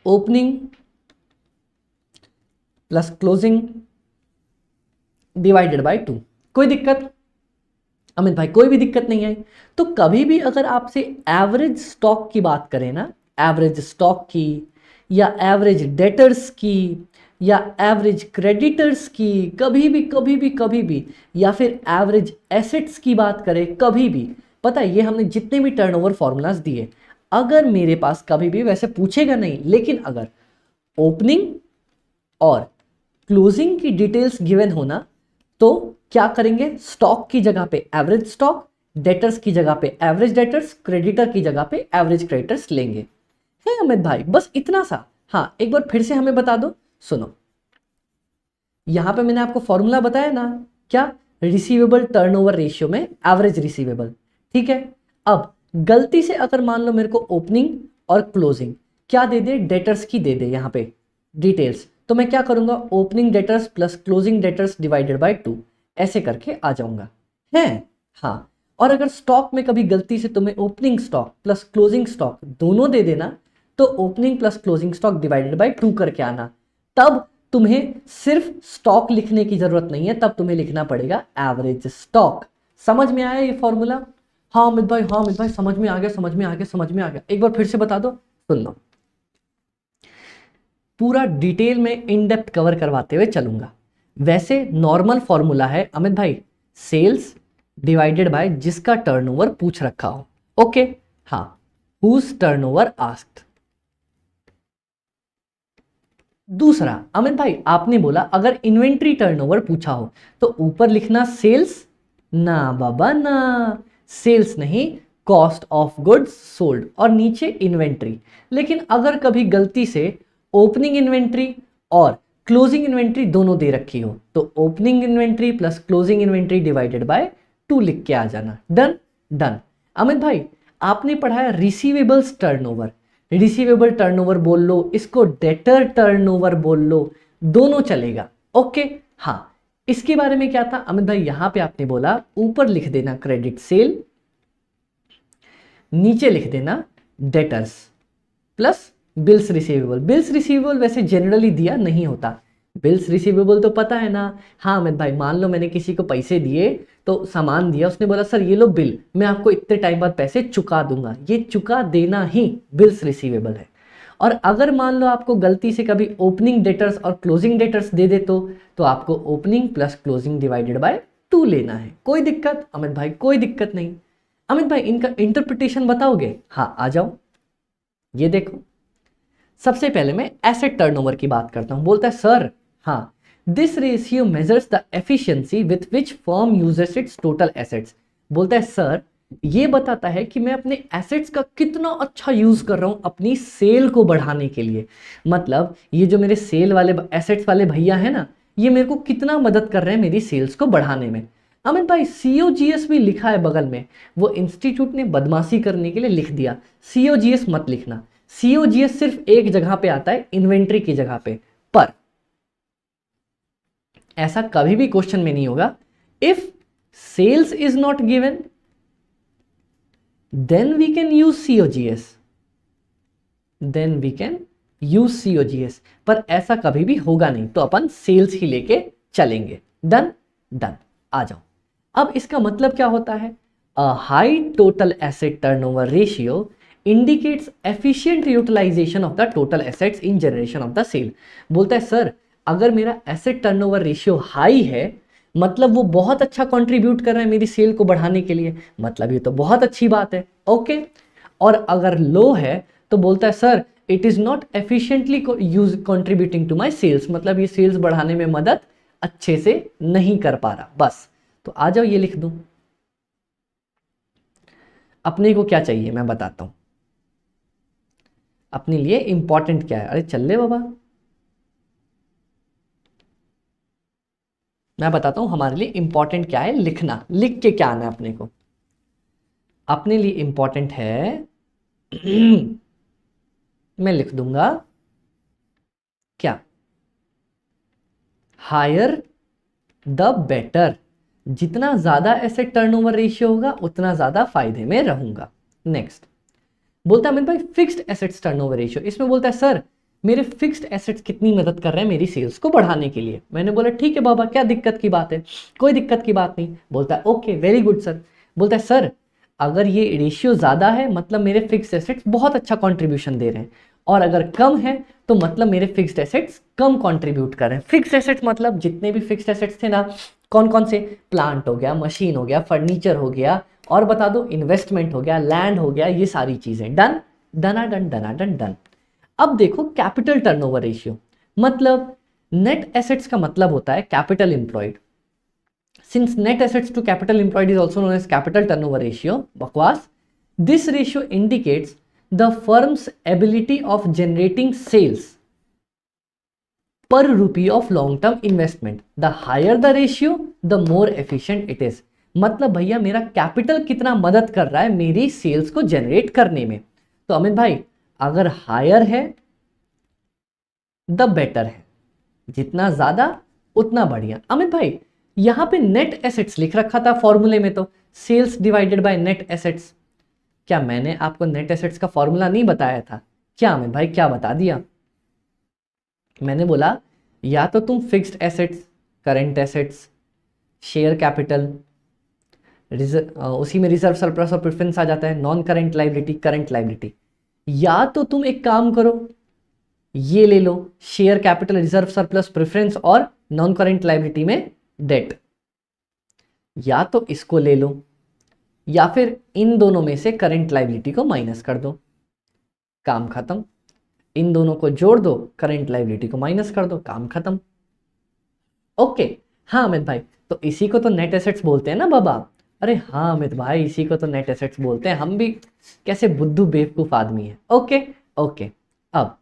opening plus closing divided by 2। कोई दिक्कत अमित भाई? कोई भी दिक्कत नहीं है। तो कभी भी अगर आपसे एवरेज स्टॉक की बात करें ना, एवरेज स्टॉक की या एवरेज डेटर्स की या एवरेज क्रेडिटर्स की, कभी भी या फिर एवरेज एसेट्स की बात करें, कभी भी, पता है ये हमने जितने भी टर्नओवर फॉर्मूलाज दिए, अगर मेरे पास कभी भी वैसे पूछेगा नहीं, लेकिन अगर ओपनिंग और क्लोजिंग की डिटेल्स गिवन होना तो क्या करेंगे? स्टॉक की जगह पे एवरेज स्टॉक, डेटर्स की जगह पे एवरेज डेटर्स, क्रेडिटर की जगह पे एवरेज क्रेडिटर्स लेंगे। है अमित भाई? बस इतना सा। हाँ, एक बार फिर से हमें बता दो। सुनो, यहां पे मैंने आपको फॉर्मूला बताया ना, क्या? रिसीवेबल टर्नओवर रेशियो में एवरेज रिसीवेबल, ठीक है। अब गलती से अगर मान लो मेरे को ओपनिंग और क्लोजिंग क्या दे दे? डेटर्स की दे दे यहां पे डिटेल्स, तो मैं क्या करूंगा? Opening debtors plus closing debtors divided by 2 ऐसे करके आ जाऊंगा, है। हाँ, और अगर स्टॉक में कभी गलती से तुम्हें opening stock plus closing stock दोनों दे देना, तो opening plus closing stock divided by 2 करके आना। तब तुम्हें सिर्फ स्टॉक लिखने की जरूरत नहीं है, तब तुम्हें लिखना पड़ेगा एवरेज स्टॉक। समझ में आया ये फॉर्मूला? हाँ अमित भाई, हाँ अमित भाई, समझ में आ गया, समझ में आ गया, समझ में आ गया। एक बार फिर से बता दो, सुन लो। पूरा डिटेल में इन डेप्थ कवर करवाते हुए चलूंगा। वैसे नॉर्मल फॉर्मूला है अमित भाई, सेल्स डिवाइडेड बाय जिसका टर्नओवर पूछ रखा हो। ओके, हाँ, हुज टर्नओवर आस्क्ड। दूसरा अमित भाई, आपने बोला अगर इन्वेंट्री टर्नओवर पूछा हो तो ऊपर लिखना सेल्स। ना बाबा ना, सेल्स नहीं, कॉस्ट ऑफ गुड्स सोल्ड, और नीचे इन्वेंट्री। लेकिन अगर कभी गलती से ओपनिंग इन्वेंट्री और क्लोजिंग इन्वेंट्री दोनों दे रखी हो तो opening inventory plus closing inventory divided by 2 लिख के आ जाना। Done done. अमित भाई आपने पढ़ाया रिसीवेबल्स टर्नओवर, रिसीवेबल टर्नओवर बोल लो, इसको डेटर टर्नओवर बोल लो, दोनों चलेगा। ओके, हाँ, इसके बारे में क्या था अमित भाई, यहां पे आपने बोला ऊपर लिख देना क्रेडिट सेल, नीचे लिख देना debtors plus bills receivable. Bills receivable वैसे जनरली दिया नहीं होता, बिल्स रिसीवेबल तो पता है ना। हाँ अमित भाई, मान लो मैंने किसी को पैसे दिए, तो सामान दिया, उसने बोला सर ये लो बिल, मैं आपको इतने टाइम बाद पैसे चुका दूंगा, ये चुका देना ही बिल्स रिसीवेबल है। और अगर मान लो आपको गलती से कभी ओपनिंग डेटर्स और क्लोजिंग डेटर्स दे दे तो आपको opening plus closing divided by 2 लेना है। कोई दिक्कत अमित भाई? कोई दिक्कत नहीं। अमित भाई इनका इंटरप्रिटेशन बताओगे? हाँ आ जाओ, ये देखो। सबसे पहले मैं एसेट टर्नओवर की बात करता हूं। बोलता है सर हाँ, this ratio measures the efficiency with which firm uses it's total assets. बोलता है सर ये बताता है कि मैं अपने एसेट्स का कितना अच्छा यूज कर रहा हूं अपनी सेल को बढ़ाने के लिए। मतलब ये जो मेरे सेल वाले एसेट्स वाले भैया है ना, ये मेरे को कितना मदद कर रहे हैं मेरी सेल्स को बढ़ाने में। अमित भाई COGS भी लिखा है बगल में, वो इंस्टीट्यूट ने बदमाशी करने के लिए लिख दिया। COGS मत लिखना, COGS सिर्फ एक जगह पे आता है, इन्वेंट्री की जगह पे। पर ऐसा कभी भी क्वेश्चन में नहीं होगा if sales is not given then we can use COGS, then we can use COGS, पर ऐसा कभी भी होगा नहीं, तो अपन सेल्स ही लेके चलेंगे। डन डन, आ जाओ। अब इसका मतलब क्या होता है? A high total asset turnover ratio indicates efficient utilization of the total assets in generation of the sale. बोलता है सर अगर मेरा एसेट टर्नओवर रेशियो हाई है, मतलब वो बहुत अच्छा कंट्रीब्यूट कर रहा है मेरी सेल को बढ़ाने के लिए, मतलब ये तो बहुत अच्छी बात है। ओके, और अगर लो है तो बोलता है sir it is not efficiently use contributing to my sales, मतलब ये सेल्स बढ़ाने में मदद अच्छे से नहीं कर पा रहा। बस, तो आ जाओ ये लिख दूं। अपने को क्या चाहिए मैं बताता हूं, अपने लिए इंपॉर्टेंट क्या है। अरे चल ले बाबा, मैं बताता हूं हमारे लिए इंपॉर्टेंट क्या है, लिखना, लिख के क्या आना है अपने को। अपने लिए इंपॉर्टेंट है मैं लिख दूंगा क्या, हायर द बेटर। जितना ज्यादा एसेट टर्नओवर रेशियो होगा उतना ज्यादा फायदे में रहूंगा। नेक्स्ट बोलता है अमित भाई फिक्स्ड एसेट्स टर्नओवर रेशियो। इसमें बोलता है सर मेरे फिक्स्ड एसेट्स कितनी मदद कर रहे हैं मेरी सेल्स को बढ़ाने के लिए। मैंने बोला ठीक है बाबा, क्या दिक्कत की बात है? कोई दिक्कत की बात नहीं। बोलता है ओके वेरी गुड सर। बोलता है सर अगर ये रेशियो ज्यादा है मतलब मेरे फिक्स्ड एसेट्स बहुत अच्छा कंट्रीब्यूशन दे रहे हैं, और अगर कम है तो मतलब मेरे फिक्स्ड एसेट्स कम कंट्रीब्यूट कर रहे हैं। फिक्स्ड एसेट्स मतलब जितने भी फिक्स्ड एसेट्स थे ना, कौन कौन से? प्लांट हो गया, मशीन हो गया, फर्नीचर हो गया, और बता दो इन्वेस्टमेंट हो गया, लैंड हो गया, ये सारी चीजें। डन डना डन डना डन डन। अब देखो कैपिटल टर्नओवर रेशियो, मतलब नेट एसेट्स का मतलब होता है capital employed. Since net assets to capital employed is also known as capital turnover ratio, बकवास। This ratio indicates the firm's ability of generating sales per rupee of long term investment. The higher the ratio the more efficient it is. मतलब भैया मेरा capital कितना मदद कर रहा है मेरी सेल्स को जनरेट करने में। तो अमित भाई अगर हायर है द बेटर है, जितना ज्यादा उतना बढ़िया। अमित भाई यहां पे नेट एसेट्स लिख रखा था फॉर्मूले में, तो sales divided by net assets. क्या मैंने आपको नेट एसेट्स का फॉर्मूला नहीं बताया था क्या अमित भाई? क्या बता दिया? मैंने बोला या तो तुम fixed assets, current assets, share capital, उसी में रिजर्व सरप्लस और प्रेफरेंस आ जाता है, non current liability, current liability. या तो तुम एक काम करो ये ले लो, share capital, reserve surplus, preference और नॉन करंट लायबिलिटी में डेट, या तो इसको ले लो, या फिर इन दोनों में से करंट लायबिलिटी को माइनस कर दो, काम खत्म। इन दोनों को जोड़ दो, करंट लायबिलिटी को माइनस कर दो, काम खत्म। ओके हाँ अमित भाई, तो इसी को तो नेट एसेट्स बोलते हैं ना बाबा? अरे हाँ अमित भाई इसी को तो नेट एसेट्स बोलते हैं, हम भी कैसे बुद्धू बेवकूफ आदमी है। ओके ओके, अब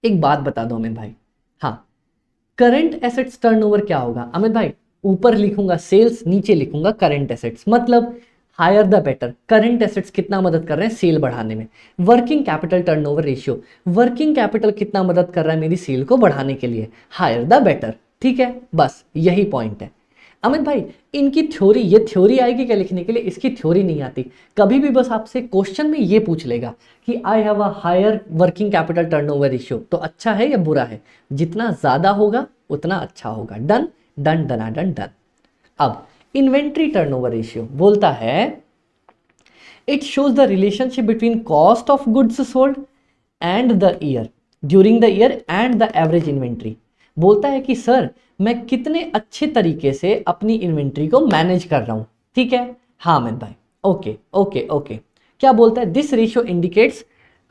एक बात बता दो अमित भाई, हाँ करंट एसेट्स टर्नओवर क्या होगा? अमित भाई ऊपर लिखूंगा सेल्स, नीचे लिखूंगा करंट एसेट्स, मतलब higher the better. Current assets कितना मदद कर रहे हैं सेल बढ़ाने में। Working capital turnover ratio, working capital कितना मदद कर रहा है मेरी सेल को बढ़ाने के लिए, हायर द बेटर। ठीक है, बस यही पॉइंट है। अमित भाई इनकी थ्योरी, ये थ्योरी आएगी क्या लिखने के लिए, इसकी थ्योरी नहीं आती। कभी भी बस आपसे क्वेश्चन में ये पूछ लेगा कि I have a higher working capital turnover ratio, तो अच्छा है या बुरा है, जितना ज्यादा होगा उतना अच्छा होगा। Done done done done done. अब इन्वेंट्री टर्नओवर रेशियो बोलता है it shows the relationship between cost of goods sold and the year during the year and the average inventory. बोलता है कि सर मैं कितने अच्छे तरीके से अपनी इन्वेंट्री को मैनेज कर रहा हूं। ठीक है, हाँ अमित भाई, ओके ओके ओके। क्या बोलता है, this ratio indicates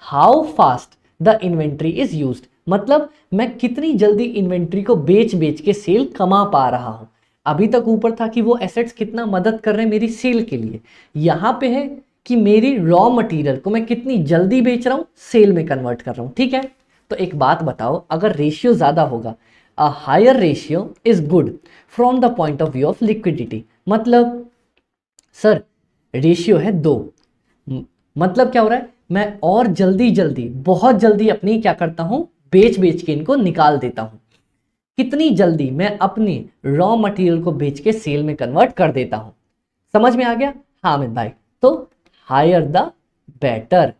how fast the inventory is used, मतलब मैं कितनी जल्दी इन्वेंट्री को बेच बेच के सेल कमा पा रहा हूं। अभी तक ऊपर था कि वो एसेट्स कितना मदद कर रहे हैं मेरी सेल के लिए, यहां पे है कि मेरी रॉ मटेरियल को मैं कितनी जल्दी बेच रहा हूं, सेल में कन्वर्ट कर रहा हूं। ठीक है, तो एक बात बताओ, अगर रेशियो ज्यादा होगा, a higher ratio is good from the point of view of liquidity, मतलब सर रेशियो है 2, मतलब क्या हो रहा है, मैं और जल्दी जल्दी बहुत जल्दी अपनी क्या करता हूं, बेच बेच के इनको निकाल देता हूं। कितनी जल्दी मैं अपनी रॉ मटेरियल को बेच के सेल में कन्वर्ट कर देता हूं। समझ में आ गया, हाँ अमित भाई, तो हायर द बेटर।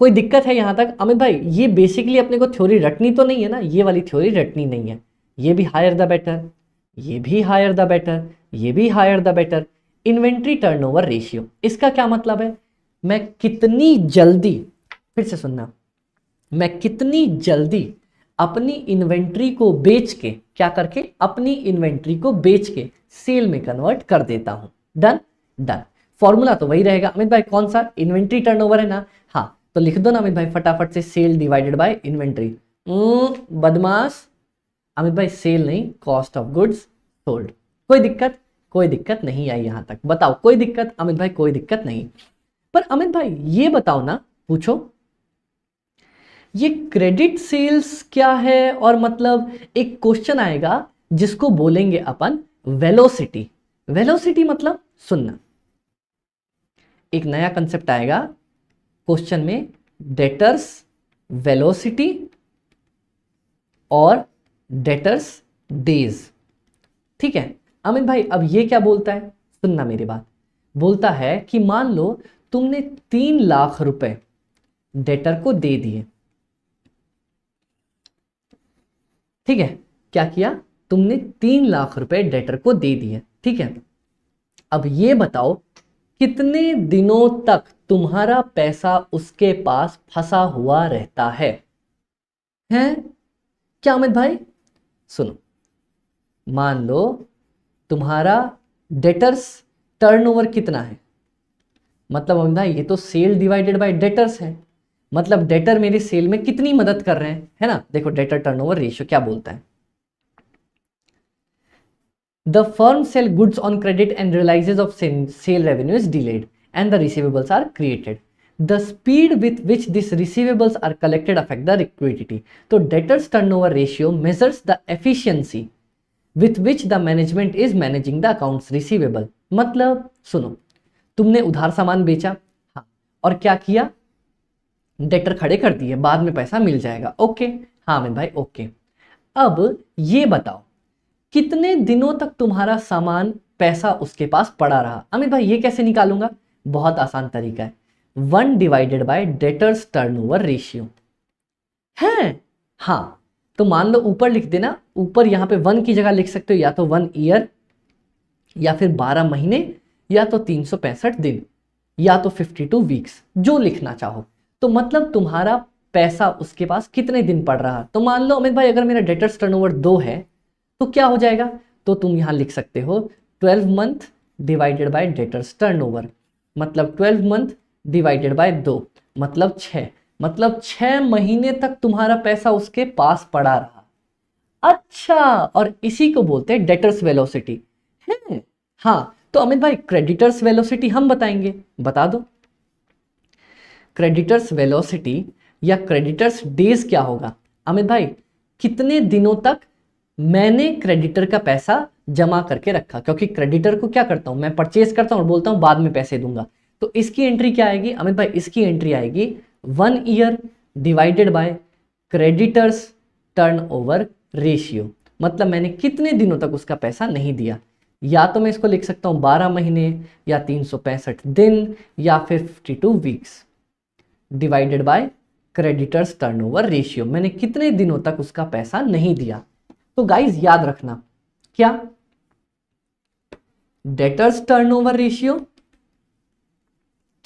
कोई दिक्कत है यहां तक अमित भाई? ये बेसिकली अपने को थ्योरी रटनी तो नहीं है ना, ये वाली थ्योरी रटनी नहीं है। ये भी हायर द बेटर, ये भी हायर द बेटर, ये भी higher the better. Inventory turnover ratio, इसका क्या मतलब है, मैं कितनी जल्दी, फिर से सुनना, मैं कितनी जल्दी अपनी इन्वेंट्री को बेच के, क्या करके, अपनी इन्वेंट्री को बेच के सेल में कन्वर्ट कर देता हूं। Done done. फॉर्मूला तो वही रहेगा अमित भाई, कौन सा, इन्वेंट्री टर्नओवर है ना, हाँ तो लिख दो ना अमित भाई फटाफट से, सेल डिवाइडेड बाय इन्वेंट्री। बदमाश अमित भाई, सेल नहीं, कॉस्ट ऑफ गुड्स सोल्ड। कोई दिक्कत, कोई दिक्कत नहीं आई यहां तक, बताओ कोई दिक्कत अमित भाई? कोई दिक्कत नहीं। पर अमित भाई ये बताओ ना, पूछो ये क्रेडिट सेल्स क्या है, और मतलब एक क्वेश्चन आएगा जिसको बोलेंगे अपन वेलोसिटी। वेलोसिटी मतलब सुनना, एक नया कंसेप्ट आएगा क्वेश्चन में, डेटर्स वेलोसिटी और डेटर्स डेज। ठीक है अमित भाई, अब ये क्या बोलता है, सुनना मेरी बात, बोलता है कि मान लो तुमने 3 लाख रुपए डेटर को दे दिए। ठीक है, क्या किया तुमने, 3 लाख रुपए डेटर को दे दिए। ठीक है, अब ये बताओ कितने दिनों तक तुम्हारा पैसा उसके पास फंसा हुआ रहता है? हैं क्या अमित भाई? सुनो, मान लो तुम्हारा डेटर्स टर्नओवर कितना है, मतलब अमित भाई ये तो सेल डिवाइडेड बाय डेटर्स है, मतलब डेटर मेरी सेल में कितनी मदद कर रहे हैं, है ना। देखो डेटर टर्नओवर रेशियो क्या बोलता है, the firm sell goods on credit and realizes of sale revenue is delayed and the receivables are created. The speed with which these receivables are collected affect the liquidity. तो debtors turnover ratio measures the efficiency with which the management is managing the accounts receivable. मतलब सुनो, तुमने उधार सामान बेचा, हाँ, और क्या किया, डेटर खड़े कर दिए, बाद में पैसा मिल जाएगा। ओके, हाँ मैं भाई ओके। अब ये बताओ कितने दिनों तक तुम्हारा सामान पैसा उसके पास पड़ा रहा। अमित भाई ये कैसे निकालूंगा, बहुत आसान तरीका है, 1 divided by debtors turnover ratio है। हाँ तो मान लो ऊपर लिख देना, ऊपर यहां पे 1 की जगह लिख सकते हो या तो 1 ईयर, या फिर 12 महीने, या तो 365 दिन, या तो 52 वीक्स, जो लिखना चाहो। तो मतलब तुम्हारा पैसा उसके पास कितने दिन पड़ रहा। तो मान लो अमित भाई अगर मेरा डेटर्स टर्नओवर 2 है तो क्या हो जाएगा, तो तुम यहां लिख सकते हो 12 month divided by debtors turnover, मतलब 12 मंथ डिवाइडेड बाय 2 मतलब 6, मतलब 6 महीने तक तुम्हारा पैसा उसके पास पड़ा रहा। अच्छा, और इसी को बोलते हैं डेटर्स वेलोसिटी है। हाँ तो अमित भाई क्रेडिटर्स वेलोसिटी हम बताएंगे, बता दो। क्रेडिटर्स वेलोसिटी या क्रेडिटर्स डेज क्या होगा अमित भाई, कितने दिनों तक मैंने क्रेडिटर का पैसा जमा करके रखा, क्योंकि क्रेडिटर को क्या करता हूं मैं, परचेज करता हूं और बोलता हूं बाद में पैसे दूंगा। तो इसकी एंट्री क्या आएगी अमित भाई, इसकी एंट्री आएगी 1 year divided by creditors turnover ratio, मतलब मैंने कितने दिनों तक उसका पैसा नहीं दिया। या तो मैं इसको लिख सकता हूँ 12 महीने या 365 दिन या फिर 52 weeks divided by creditors turnover ratio, मैंने कितने दिनों तक उसका पैसा नहीं दिया। तो गाइज याद रखना क्या, डेटर्स टर्नओवर रेशियो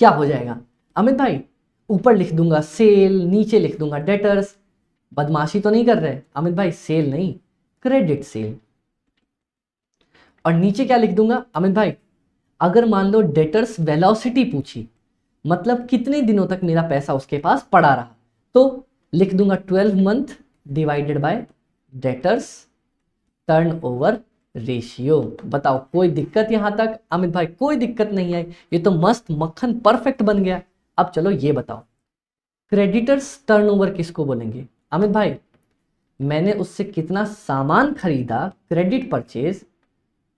क्या हो जाएगा अमित भाई, ऊपर लिख दूंगा सेल, नीचे लिख दूंगा डेटर्स। बदमाशी तो नहीं कर रहे अमित भाई, सेल नहीं क्रेडिट सेल। और नीचे क्या लिख दूंगा अमित भाई, अगर मान लो डेटर्स वेलोसिटी पूछी, मतलब कितने दिनों तक मेरा पैसा उसके पास पड़ा रहा, तो लिख दूंगा 12 month divided by debtors turnover ratio. बताओ कोई दिक्कत यहां तक अमित भाई? कोई दिक्कत नहीं आई, ये तो मस्त मक्खन परफेक्ट बन गया। अब चलो ये बताओ, क्रेडिटर्स टर्नओवर किसको बोलेंगे अमित भाई? मैंने उससे कितना सामान खरीदा, क्रेडिट परचेज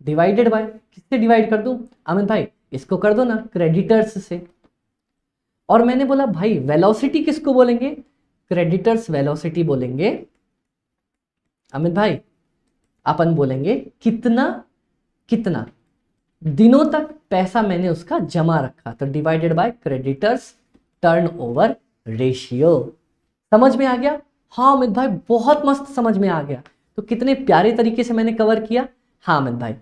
डिवाइडेड बाय, किससे डिवाइड कर दूं अमित भाई? इसको कर दो ना क्रेडिटर्स से। और मैंने बोला भाई वेलोसिटी किसको बोलेंगे? क्रेडिटर्स वेलोसिटी बोलेंगे अमित भाई, अपन बोलेंगे कितना कितना दिनों तक पैसा मैंने उसका जमा रखा, तो divided by creditors turnover ratio. समझ में आ गया? हाँ अमित भाई बहुत मस्त समझ में आ गया। तो कितने प्यारे तरीके से मैंने कवर किया। हाँ अमित भाई,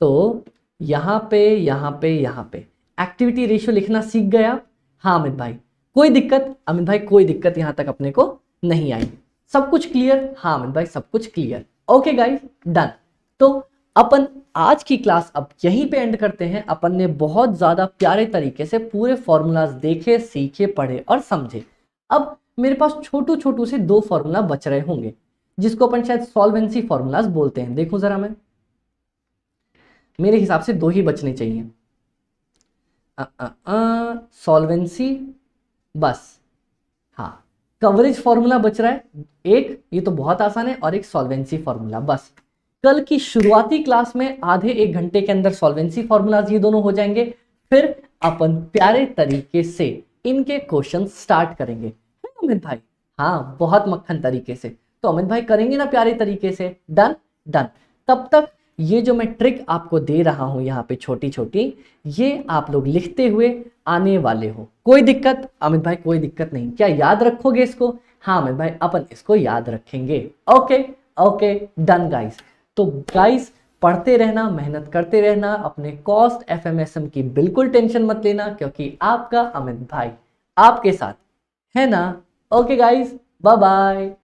तो यहाँ पे एक्टिविटी रेशियो लिखना सीख गए आप? हाँ अमित भाई, कोई दिक्कत अमित भाई? कोई दिक्कत यहाँ तक अपने को नहीं आई, सब कुछ क्लियर? हाँ अमित भाई सब कुछ क्लियर। Okay guys done. तो अपन आज की क्लास अब यहीं पे एंड करते हैं। अपन ने बहुत ज़्यादा प्यारे तरीके से पूरे फॉर्मूलाज देखे, सीखे, पढ़े और समझे। अब मेरे पास छोटू छोटू से 2 फॉर्मूला बच रहे होंगे, जिसको अपन शायद सॉल्वेंसी फॉर्मूलाज बोलते हैं। देखो जरा, मैं मेरे हिसाब से 2 ही बचने चाहिए। सॉल्वेंसी बस, हाँ कवरेज फॉर्मूला बच रहा है एक, ये तो बहुत आसान है, और एक सॉल्वेंसी फॉर्मूला। बस कल की शुरुआती क्लास में आधे 1 घंटे के अंदर सॉल्वेंसी फॉर्मूलाज ये दोनों हो जाएंगे। फिर अपन प्यारे तरीके से इनके क्वेश्चन स्टार्ट करेंगे, है अमित भाई? हाँ बहुत मक्खन तरीके से। तो अमित भाई करेंगे ना प्यारे तरीके से? Done done. तब तक ये जो मैं ट्रिक आपको दे रहा हूं यहाँ पे छोटी छोटी, ये आप लोग लिखते हुए आने वाले हो। कोई दिक्कत अमित भाई? कोई दिक्कत नहीं। क्या याद रखोगे इसको? हाँ अमित भाई अपन इसको याद रखेंगे। Okay okay done guys. तो गाइस पढ़ते रहना, मेहनत करते रहना, अपने कॉस्ट एफएमएसएम की बिल्कुल टेंशन मत लेना, क्योंकि आपका अमित भाई आपके साथ है ना। Okay guys, bye bye.